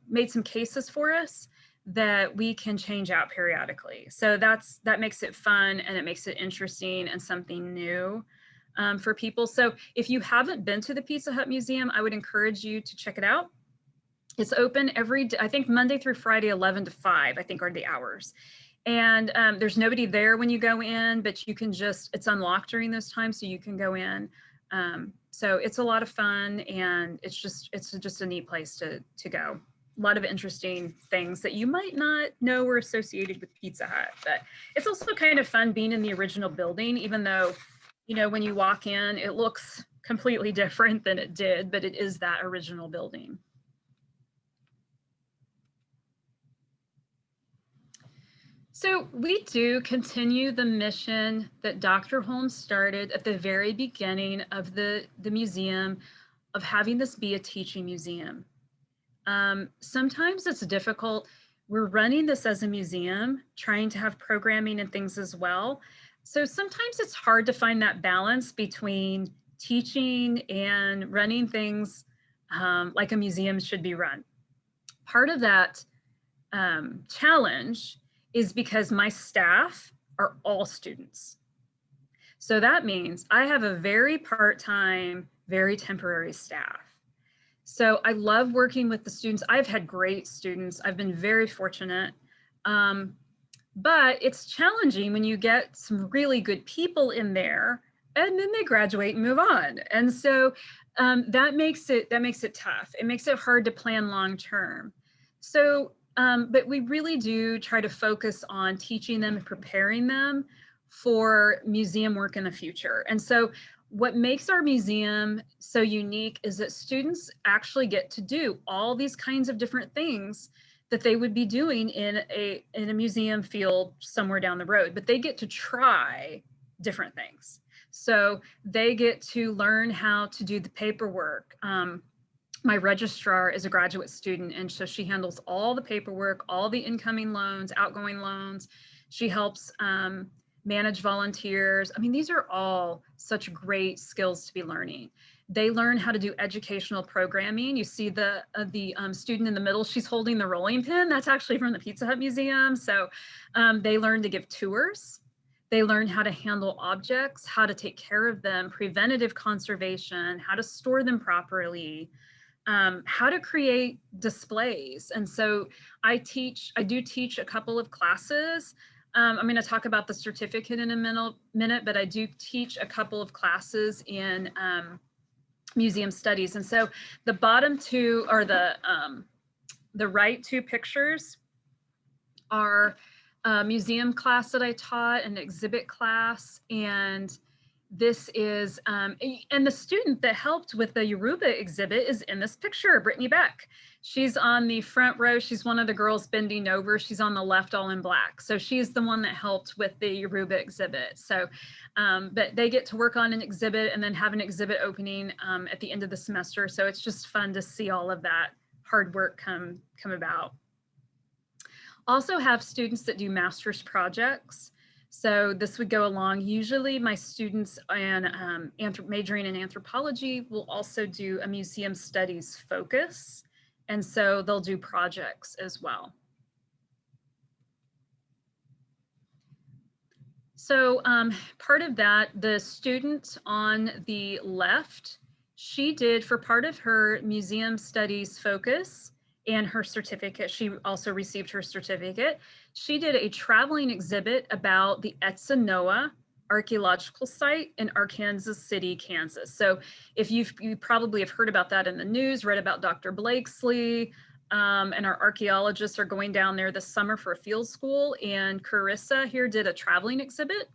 made some cases for us that we can change out periodically. So that makes it fun, and it makes it interesting and something new for people. So if you haven't been to the Pizza Hut Museum, I would encourage you to check it out. It's open every day, I think Monday through Friday, 11 to 5, I think are the hours. And there's nobody there when you go in, but you can just, it's unlocked during those times, so you can go in So it's a lot of fun, and it's just a neat place to go. A lot of interesting things that you might not know were associated with Pizza Hut, but it's also kind of fun being in the original building, even though, you know, when you walk in, it looks completely different than it did, but it is that original building. So we do continue the mission that Dr. Holmes started at the very beginning of the museum, of having this be a teaching museum. Sometimes it's difficult. We're running this as a museum, trying to have programming and things as well. So sometimes it's hard to find that balance between teaching and running things like a museum should be run. Part of that challenge is because my staff are all students. So that means I have a very part-time, very temporary staff. So I love working with the students. I've had great students. I've been very fortunate. But it's challenging when you get some really good people in there and then they graduate and move on. And so that makes it tough. It makes it hard to plan long-term. So but we really do try to focus on teaching them and preparing them for museum work in the future. And so what makes our museum so unique is that students actually get to do all these kinds of different things that they would be doing in a museum field somewhere down the road, but they get to try different things. So they get to learn how to do the paperwork. My registrar is a graduate student, and so she handles all the paperwork, all the incoming loans, outgoing loans. She helps manage volunteers. I mean, these are all such great skills to be learning. They learn how to do educational programming. You see the student in the middle, she's holding the rolling pin. That's actually from the Pizza Hut Museum. So they learn to give tours. They learn how to handle objects, how to take care of them, preventative conservation, how to store them properly, how to create displays. And so I do teach a couple of classes. I'm going to talk about the certificate in a minute, but I do teach a couple of classes in museum studies. And so the bottom two, or the right two pictures, are a museum class that I taught, an exhibit class, and this is, and the student that helped with the Yoruba exhibit is in this picture, Brittany Beck. She's on the front row. She's one of the girls bending over. She's on the left, all in black. So she's the one that helped with the Yoruba exhibit. So, but they get to work on an exhibit and then have an exhibit opening at the end of the semester. So it's just fun to see all of that hard work come about. Also have students that do master's projects. So this would go along. Usually my students and majoring in anthropology will also do a museum studies focus. And so they'll do projects as well. So part of that, the student on the left, she did, for part of her museum studies focus and her certificate, she also received her certificate. She did a traveling exhibit about the Etzanoa archaeological site in Arkansas City, Kansas. So if you probably have heard about that in the news, read about Dr. Blakesley, and our archaeologists are going down there this summer for a field school, and Carissa here did a traveling exhibit.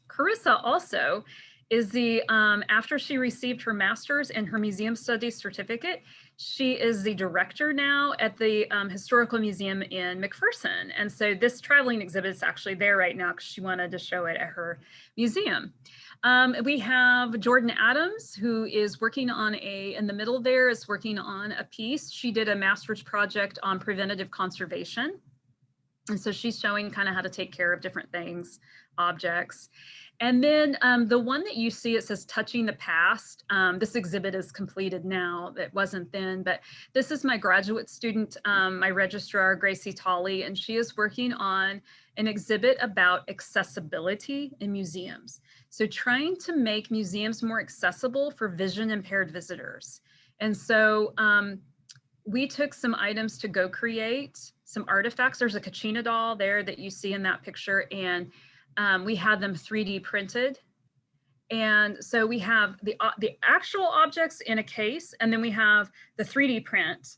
Carissa also is the, after she received her master's and her museum studies certificate, she is the director now at the Historical Museum in McPherson. And so this traveling exhibit is actually there right now because she wanted to show it at her museum. We have Jordan Adams, who is working on in the middle there, is working on a piece. She did a master's project on preventative conservation. And so she's showing kind of how to take care of different things, objects. And then the one that you see, it says Touching the Past. This exhibit is completed now. It wasn't then, but this is my graduate student, my registrar, Gracie Tolley, and she is working on an exhibit about accessibility in museums. So trying to make museums more accessible for vision impaired visitors. And so we took some items to go create some artifacts. There's a Kachina doll there that you see in that picture, and we had them 3D printed. And so we have the actual objects in a case, and then we have the 3D print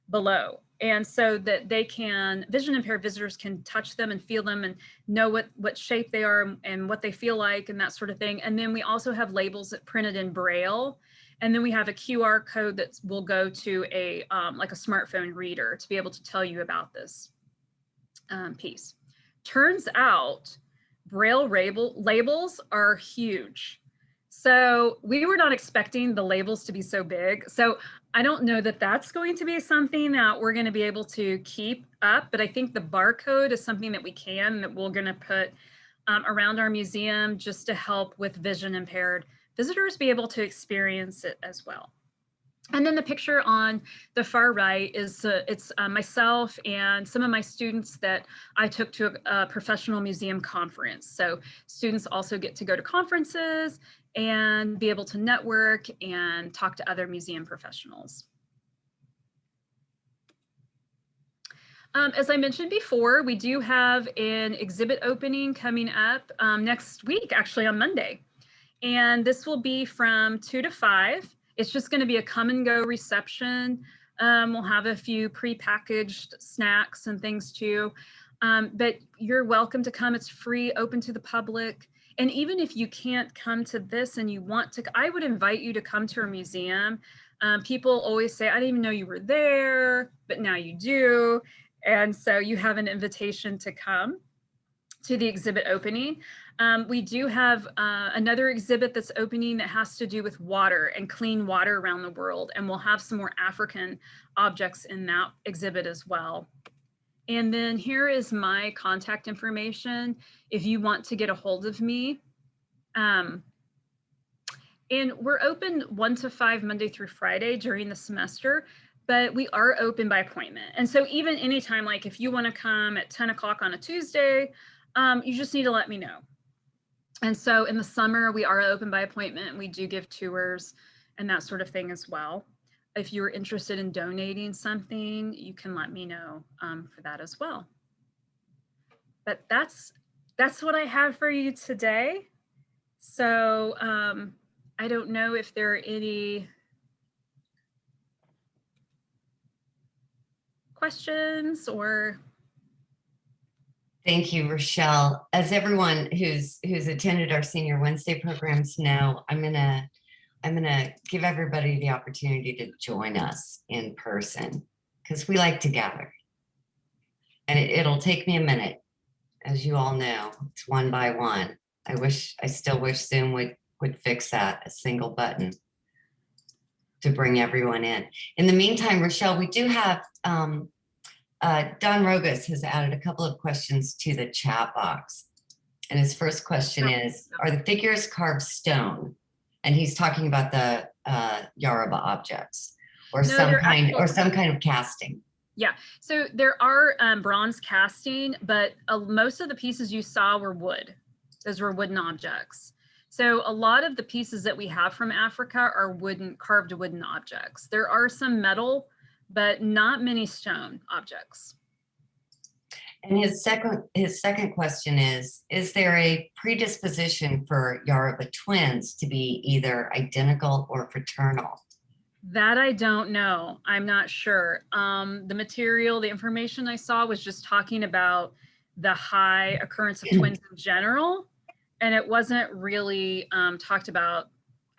below. And so that they can, vision impaired visitors can touch them and feel them and know what shape they are and what they feel like and that sort of thing. And then we also have labels that printed in Braille. And then we have a QR code that will go to a like a smartphone reader to be able to tell you about this piece. Turns out Braille labels are huge. So we were not expecting the labels to be so big. So I don't know that that's going to be something that we're going to be able to keep up, but I think the barcode is something that we can, that we're going to put around our museum just to help with vision impaired visitors be able to experience it as well. And then the picture on the far right is it's myself and some of my students that I took to a professional museum conference. So students also get to go to conferences and be able to network and talk to other museum professionals. As I mentioned before, we do have an exhibit opening coming up next week, actually on Monday. And this will be from 2 to 5. It's just going to be a come and go reception. We'll have a few pre-packaged snacks and things too. But you're welcome to come. It's free, open to the public. And even if you can't come to this and you want to, I would invite you to come to our museum. People always say, I didn't even know you were there, but now you do. And so you have an invitation to come to the exhibit opening. We do have another exhibit that's opening that has to do with water and clean water around the world. And we'll have some more African objects in that exhibit as well. And then here is my contact information if you want to get a hold of me. And we're open 1 to 5 Monday through Friday during the semester, but we are open by appointment. And so even anytime, like if you want to come at 10 o'clock on a Tuesday, you just need to let me know. And so in the summer, we are open by appointment. We do give tours and that sort of thing as well. If you're interested in donating something, you can let me know for that as well. But that's what I have for you today. So I don't know if there are any questions or. Thank you, Rachelle. As everyone who's attended our Senior Wednesday programs know, I'm gonna give everybody the opportunity to join us in person because we like to gather. And it'll take me a minute, as you all know. It's one by one. I still wish Zoom would fix that, a single button to bring everyone in. In the meantime, Rachelle, we do have Don Rogas has added a couple of questions to the chat box. And his first question is, are the figures carved stone? And he's talking about the Yoruba objects or some kind of casting. Yeah, so there are bronze casting, but most of the pieces you saw were wood. Those were wooden objects. So a lot of the pieces that we have from Africa are carved wooden objects. There are some metal, but not many stone objects. And his second question is there a predisposition for Yoruba twins to be either identical or fraternal? That I don't know. I'm not sure. The material, the information I saw was just talking about the high occurrence of twins in general, and it wasn't really talked about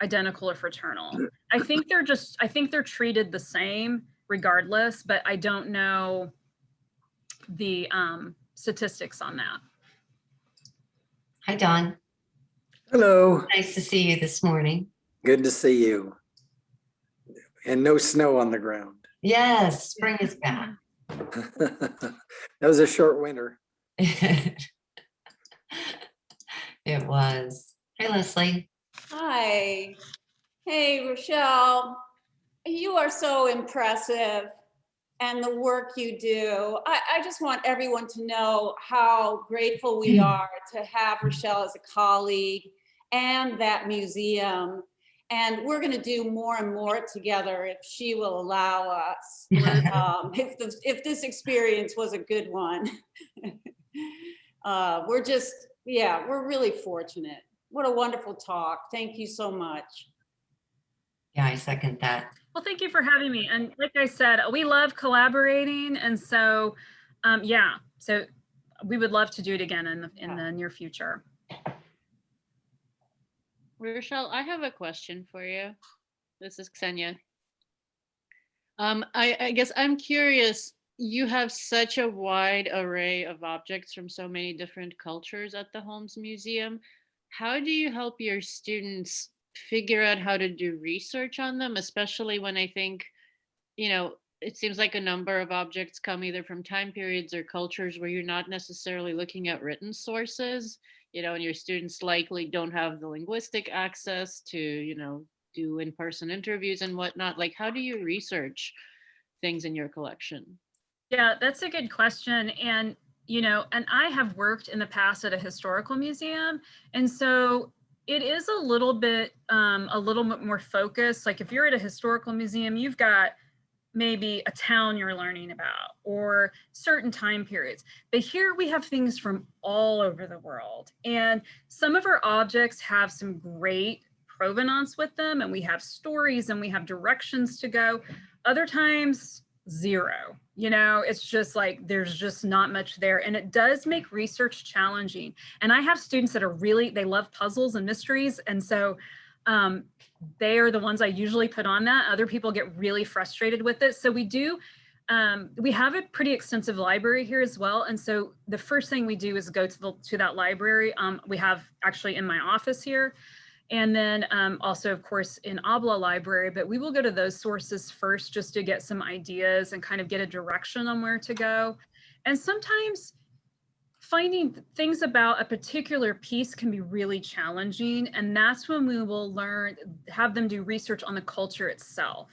identical or fraternal. I think they're treated the same regardless, but I don't know the statistics on that. Hi, Don. Hello. Nice to see you this morning. Good to see you. And no snow on the ground. Yes, spring is back. That was a short winter. It was. Hey, Leslie. Hi. Hey, Rachelle. You are so impressive, and the work you do. I just want everyone to know how grateful we are to have Rachelle as a colleague and that museum. And we're going to do more and more together if she will allow us. If this experience was a good one. We're really fortunate. What a wonderful talk. Thank you so much. Yeah, I second that. Well, thank you for having me. And like I said, we love collaborating. And so, yeah, so we would love to do it again in the near future. Rachelle, I have a question for you. This is Ksenia. I guess I'm curious, you have such a wide array of objects from so many different cultures at the Holmes Museum. How do you help your students figure out how to do research on them, especially when I think, you know, it seems like a number of objects come either from time periods or cultures where you're not necessarily looking at written sources, you know, and your students likely don't have the linguistic access to, you know, do in-person interviews and whatnot. Like, how do you research things in your collection? Yeah, that's a good question. And, you know, and I have worked in the past at a historical museum. And so it is a little bit more focused. Like if you're at a historical museum, you've got maybe a town you're learning about or certain time periods. But here we have things from all over the world. And some of our objects have some great provenance with them, and we have stories and we have directions to go. Other times, zero. You know, it's just like there's just not much there. And it does make research challenging. And I have students that are they love puzzles and mysteries. And so they are the ones I usually put on that. Other people get really frustrated with it. So we do, we have a pretty extensive library here as well. And so the first thing we do is go to that library. We have actually in my office here. And then also, of course, in ABLA library, but we will go to those sources first just to get some ideas and kind of get a direction on where to go. And sometimes finding things about a particular piece can be really challenging. And that's when we will have them do research on the culture itself.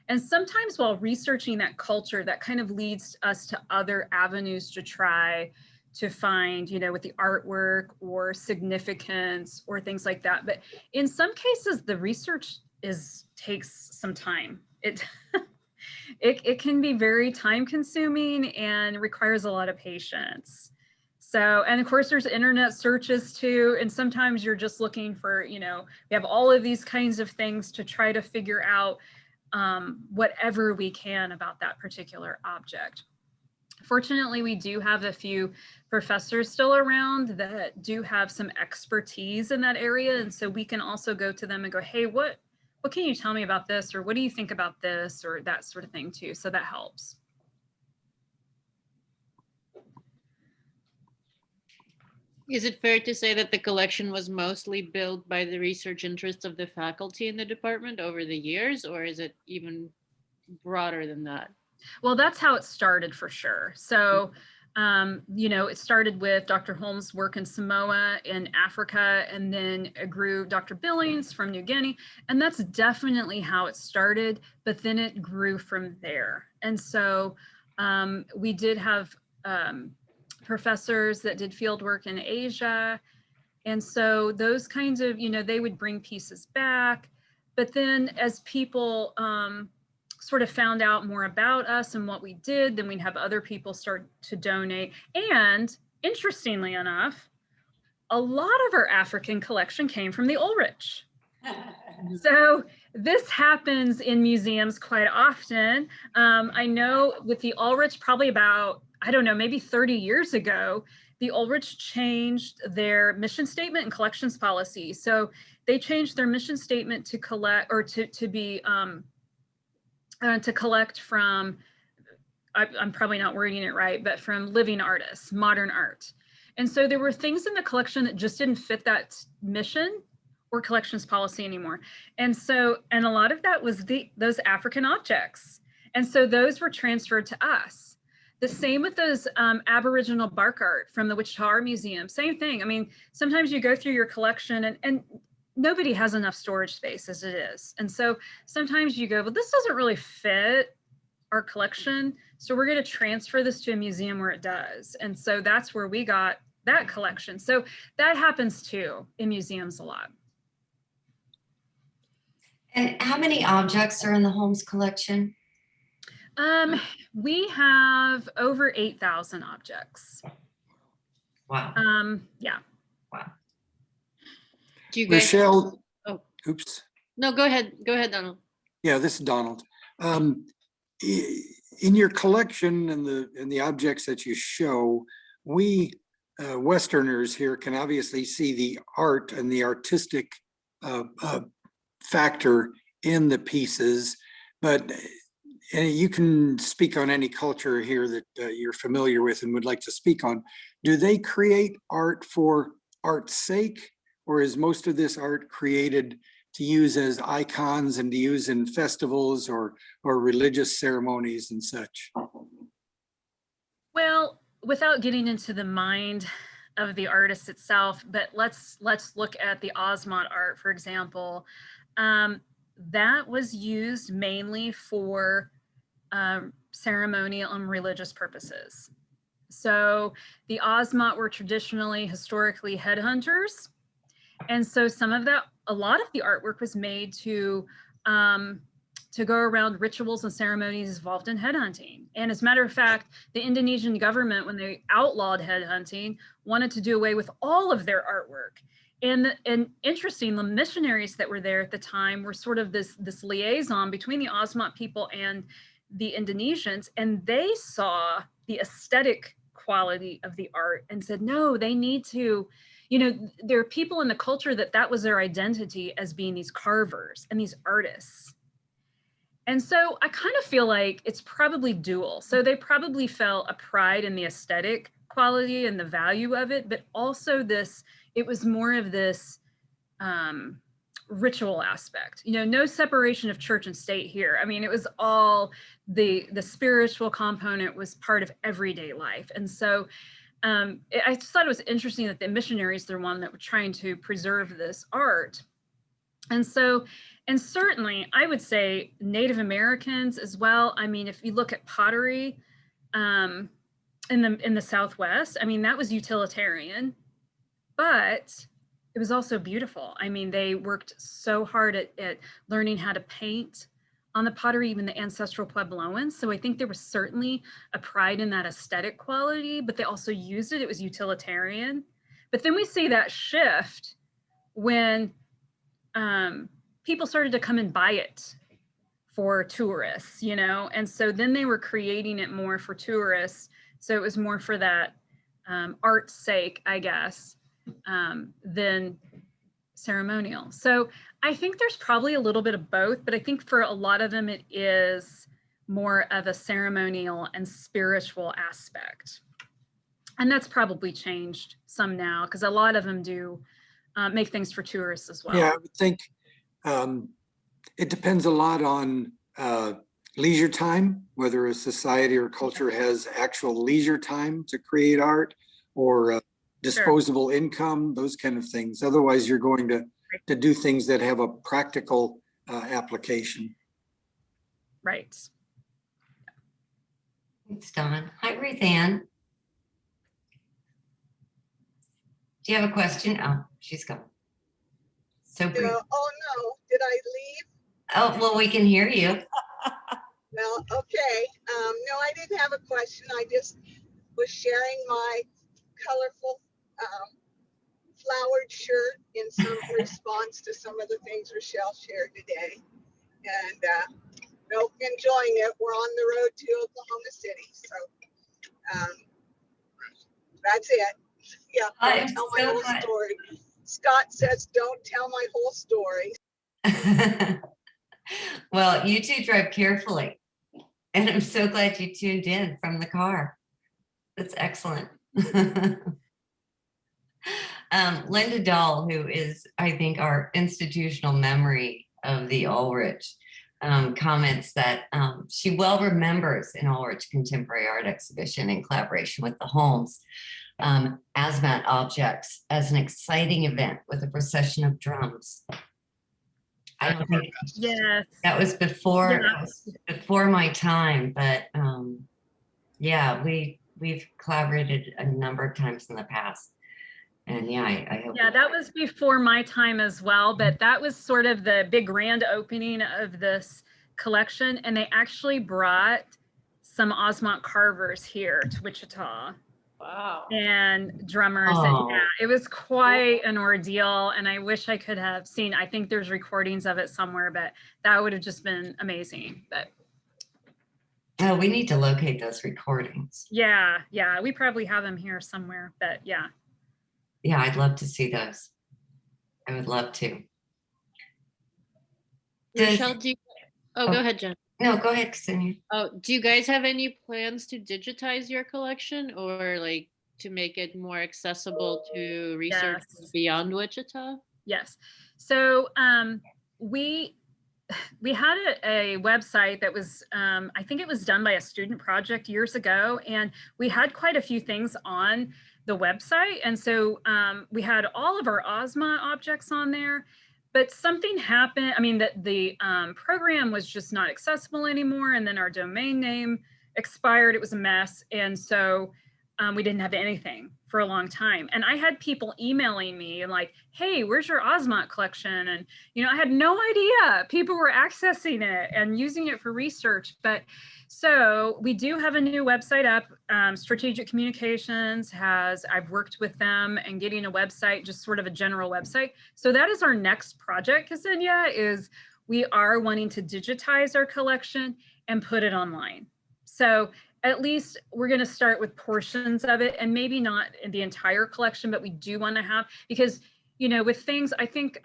And sometimes while researching that culture, that kind of leads us to other avenues to try to find, you know, with the artwork or significance or things like that. But in some cases, the research takes some time. It can be very time consuming and requires a lot of patience. So, and of course there's internet searches too. And sometimes you're just looking for, you know, we have all of these kinds of things to try to figure out whatever we can about that particular object. Fortunately, we do have a few professors still around that do have some expertise in that area. And so we can also go to them and go, hey, what can you tell me about this? Or what do you think about this? Or that sort of thing too. So that helps. Is it fair to say that the collection was mostly built by the research interests of the faculty in the department over the years, or is it even broader than that? Well, that's how it started for sure. So, you know, it started with Dr. Holmes' work in Samoa, in Africa, and then it grew Dr. Billings from New Guinea. And that's definitely how it started, but then it grew from there. And so we did have professors that did field work in Asia. And so those kinds of, you know, they would bring pieces back. But then as people sort of found out more about us and what we did, then we'd have other people start to donate. And interestingly enough, a lot of our African collection came from the Ulrich. So this happens in museums quite often. I know with the Ulrich, probably about, I don't know, maybe 30 years ago, the Ulrich changed their mission statement and collections policy. So they changed their mission statement to collect, or to collect from, I'm probably not wording it right, but from living artists, modern art. And so there were things in the collection that just didn't fit that mission or collections policy anymore. And so, and a lot of that was those African objects. And so those were transferred to us. The same with those Aboriginal bark art from the Wichita Art Museum, same thing. I mean, sometimes you go through your collection and nobody has enough storage space as it is. And so sometimes you go, well, this doesn't really fit our collection. So we're going to transfer this to a museum where it does. And so that's where we got that collection. So that happens too in museums a lot. And how many objects are in the Holmes collection? We have over 8,000 objects. Wow. Yeah. Wow. Do you guys? Rachelle, Oh, oops. no, go ahead. Go ahead, Donald. Yeah, this is Donald. In your collection and the objects that you show, we Westerners here can obviously see the art and the artistic factor in the pieces, but you can speak on any culture here that you're familiar with and would like to speak on. Do they create art for art's sake, or is most of this art created to use as icons and to use in festivals or religious ceremonies and such? Well, without getting into the mind of the artist itself, but let's look at the Osmot art, for example. That was used mainly for ceremonial and religious purposes. So the Osmot were traditionally, historically headhunters. And so a lot of the artwork was made to go around rituals and ceremonies involved in headhunting. And as a matter of fact, the Indonesian government, when they outlawed headhunting, wanted to do away with all of their artwork. And interesting, the missionaries that were there at the time were sort of this liaison between the Osmot people and the Indonesians, and they saw the aesthetic quality of the art and said, no, they need to, there are people in the culture that was their identity as being these carvers and these artists. And so I kind of feel like it's probably dual. So they probably felt a pride in the aesthetic quality and the value of it, but also it was more of this ritual aspect, no separation of church and state here. I mean, it was all the spiritual component was part of everyday life. And so I just thought it was interesting that the missionaries, they're one that were trying to preserve this art. And so, and certainly I would say Native Americans as well. I mean, if you look at pottery in the Southwest, I mean, that was utilitarian, but it was also beautiful. I mean, they worked so hard at learning how to paint on the pottery, even the ancestral Puebloans. So I think there was certainly a pride in that aesthetic quality, but they also used it. It was utilitarian. But then we see that shift when people started to come and buy it for tourists, and so then they were creating it more for tourists. So it was more for that art's sake, I guess, than ceremonial. So I think there's probably a little bit of both, but I think for a lot of them, it is more of a ceremonial and spiritual aspect. And that's probably changed some now, because a lot of them do make things for tourists as well. Yeah, I would think it depends a lot on leisure time, whether a society or culture has actual leisure time to create art or disposable income, those kind of things. Otherwise, you're going to do things that have a practical application. Right. Thanks, Don. Hi, Ruth Ann. Do you have a question? Oh, she's gone. So brief. Oh no, did I leave? Oh, well, we can hear you. Well, okay. No, I didn't have a question. I just was sharing my colorful flowered shirt in some response to some of the things Rachelle shared today. And no, enjoying it. We're on the road to Oklahoma City. So that's it. Yeah, don't tell my whole story. Scott says, don't tell my whole story. Well, you two drive carefully, and I'm so glad you tuned in from the car. That's excellent. Linda Dahl, who is, I think, our institutional memory of the Ulrich, comments that she well remembers an Ulrich contemporary art exhibition in collaboration with the Holmes Asmat objects as an exciting event with a procession of drums. I don't think that was before my time, but yeah, we've collaborated a number of times in the past. And yeah, I hope. Yeah, that was before my time as well, but that was sort of the big grand opening of this collection. And they actually brought some Osmot carvers here to Wichita. Wow. and drummers. And Oh. yeah, it was quite an ordeal. And I wish I could have seen, I think there's recordings of it somewhere, but that would have just been amazing. But Oh, we need to locate those recordings. yeah, we probably have them here somewhere, but yeah. Yeah, I'd love to see those. I would love to. Does- Rachelle, go Oh. ahead, Jen. No, go ahead, Ksenia. Oh, do you guys have any plans to digitize your collection or like to make it more accessible to researchers Yes. beyond Wichita? Yes. So we had a website that was, I think it was done by a student project years ago, and we had quite a few things on the website. And so we had all of our Osmot objects on there, but something happened. I mean, the program was just not accessible anymore. And then our domain name expired. It was a mess. And so we didn't have anything for a long time. And I had people emailing me and like, hey, where's your Osmot collection? And, I had no idea people were accessing it and using it for research. But so we do have a new website up. Strategic Communications I've worked with them and getting a website, just sort of a general website. So that is our next project, Ksenia, is we are wanting to digitize our collection and put it online. So at least we're going to start with portions of it, and maybe not the entire collection, but we do want to have, because, with things, I think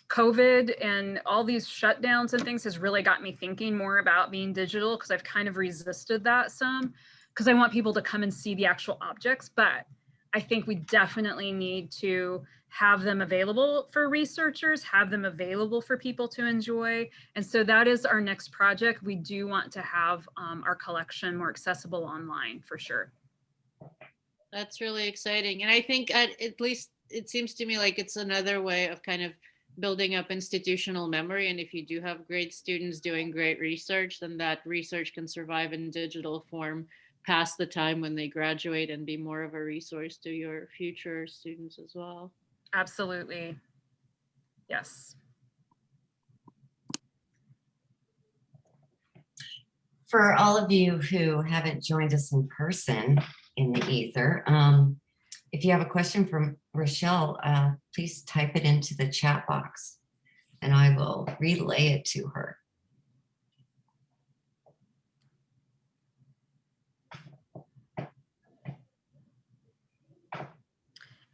COVID and all these shutdowns and things has really got me thinking more about being digital, because I've kind of resisted that some, because I want people to come and see the actual objects. But I think we definitely need to have them available for researchers, have them available for people to enjoy. And so that is our next project. We do want to have our collection more accessible online for sure. That's really exciting. And I think at least it seems to me like it's another way of kind of building up institutional memory. And if you do have great students doing great research, then that research can survive in digital form past the time when they graduate and be more of a resource to your future students as well. Absolutely. Yes. For all of you who haven't joined us in person in the ether, if you have a question from Rachelle, please type it into the chat box and I will relay it to her.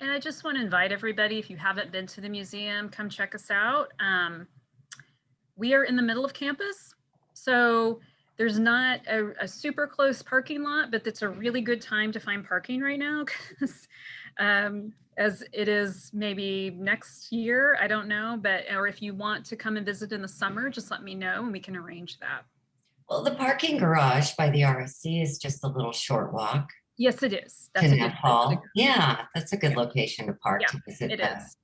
And I just want to invite everybody, if you haven't been to the museum, come check us out. We are in the middle of campus, so there's not a super close parking lot, but it's a really good time to find parking right now, because as it is maybe next year, I don't know, or if you want to come and visit in the summer, just let me know and we can arrange that. Well, the parking garage by the RSC is just a little short walk. Yes, it is. That's to a good Nett Hall. Yeah, that's a good location to park Yeah, to visit. it is.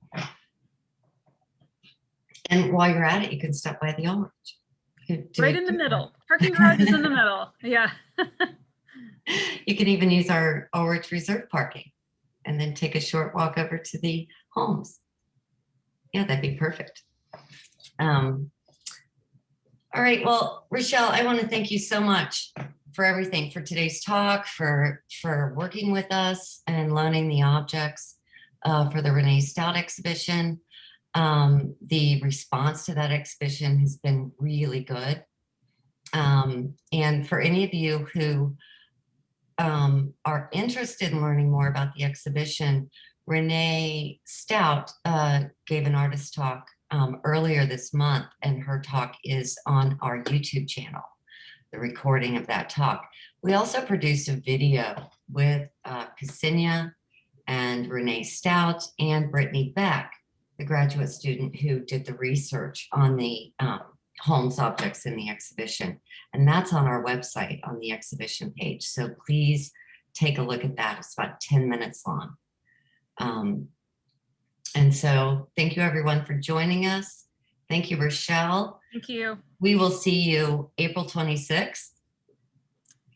And while you're at it, you can stop by the Ulrich. Right in the middle. Parking garage is in the middle. Yeah. You can even use our Ulrich reserve parking and then take a short walk over to the Holmes. Yeah, that'd be perfect. All right, well, Rachelle, I want to thank you so much for everything, for today's talk, for working with us and loaning the objects for the Renée Stout exhibition. The response to that exhibition has been really good. And for any of you who are interested in learning more about the exhibition, Renée Stout gave an artist talk earlier this month, and her talk is on our YouTube channel, the recording of that talk. We also produced a video with Ksenia and Renée Stout and Brittany Beck, the graduate student who did the research on the Holmes objects in the exhibition. And that's on our website on the exhibition page. So please take a look at that. It's about 10 minutes long. And so thank you everyone for joining us. Thank you, Rachelle. Thank you. We will see you April 26th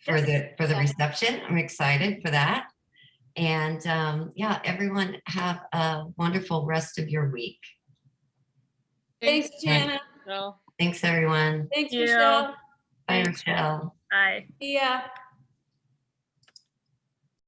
for Yes. the reception. I'm excited for that. And yeah, everyone have a wonderful rest of your week. Thanks, Jana. Well, Thanks, everyone. Thanks, Thank you. Michelle. Bye, Thanks. Rachelle. Bye. Yeah.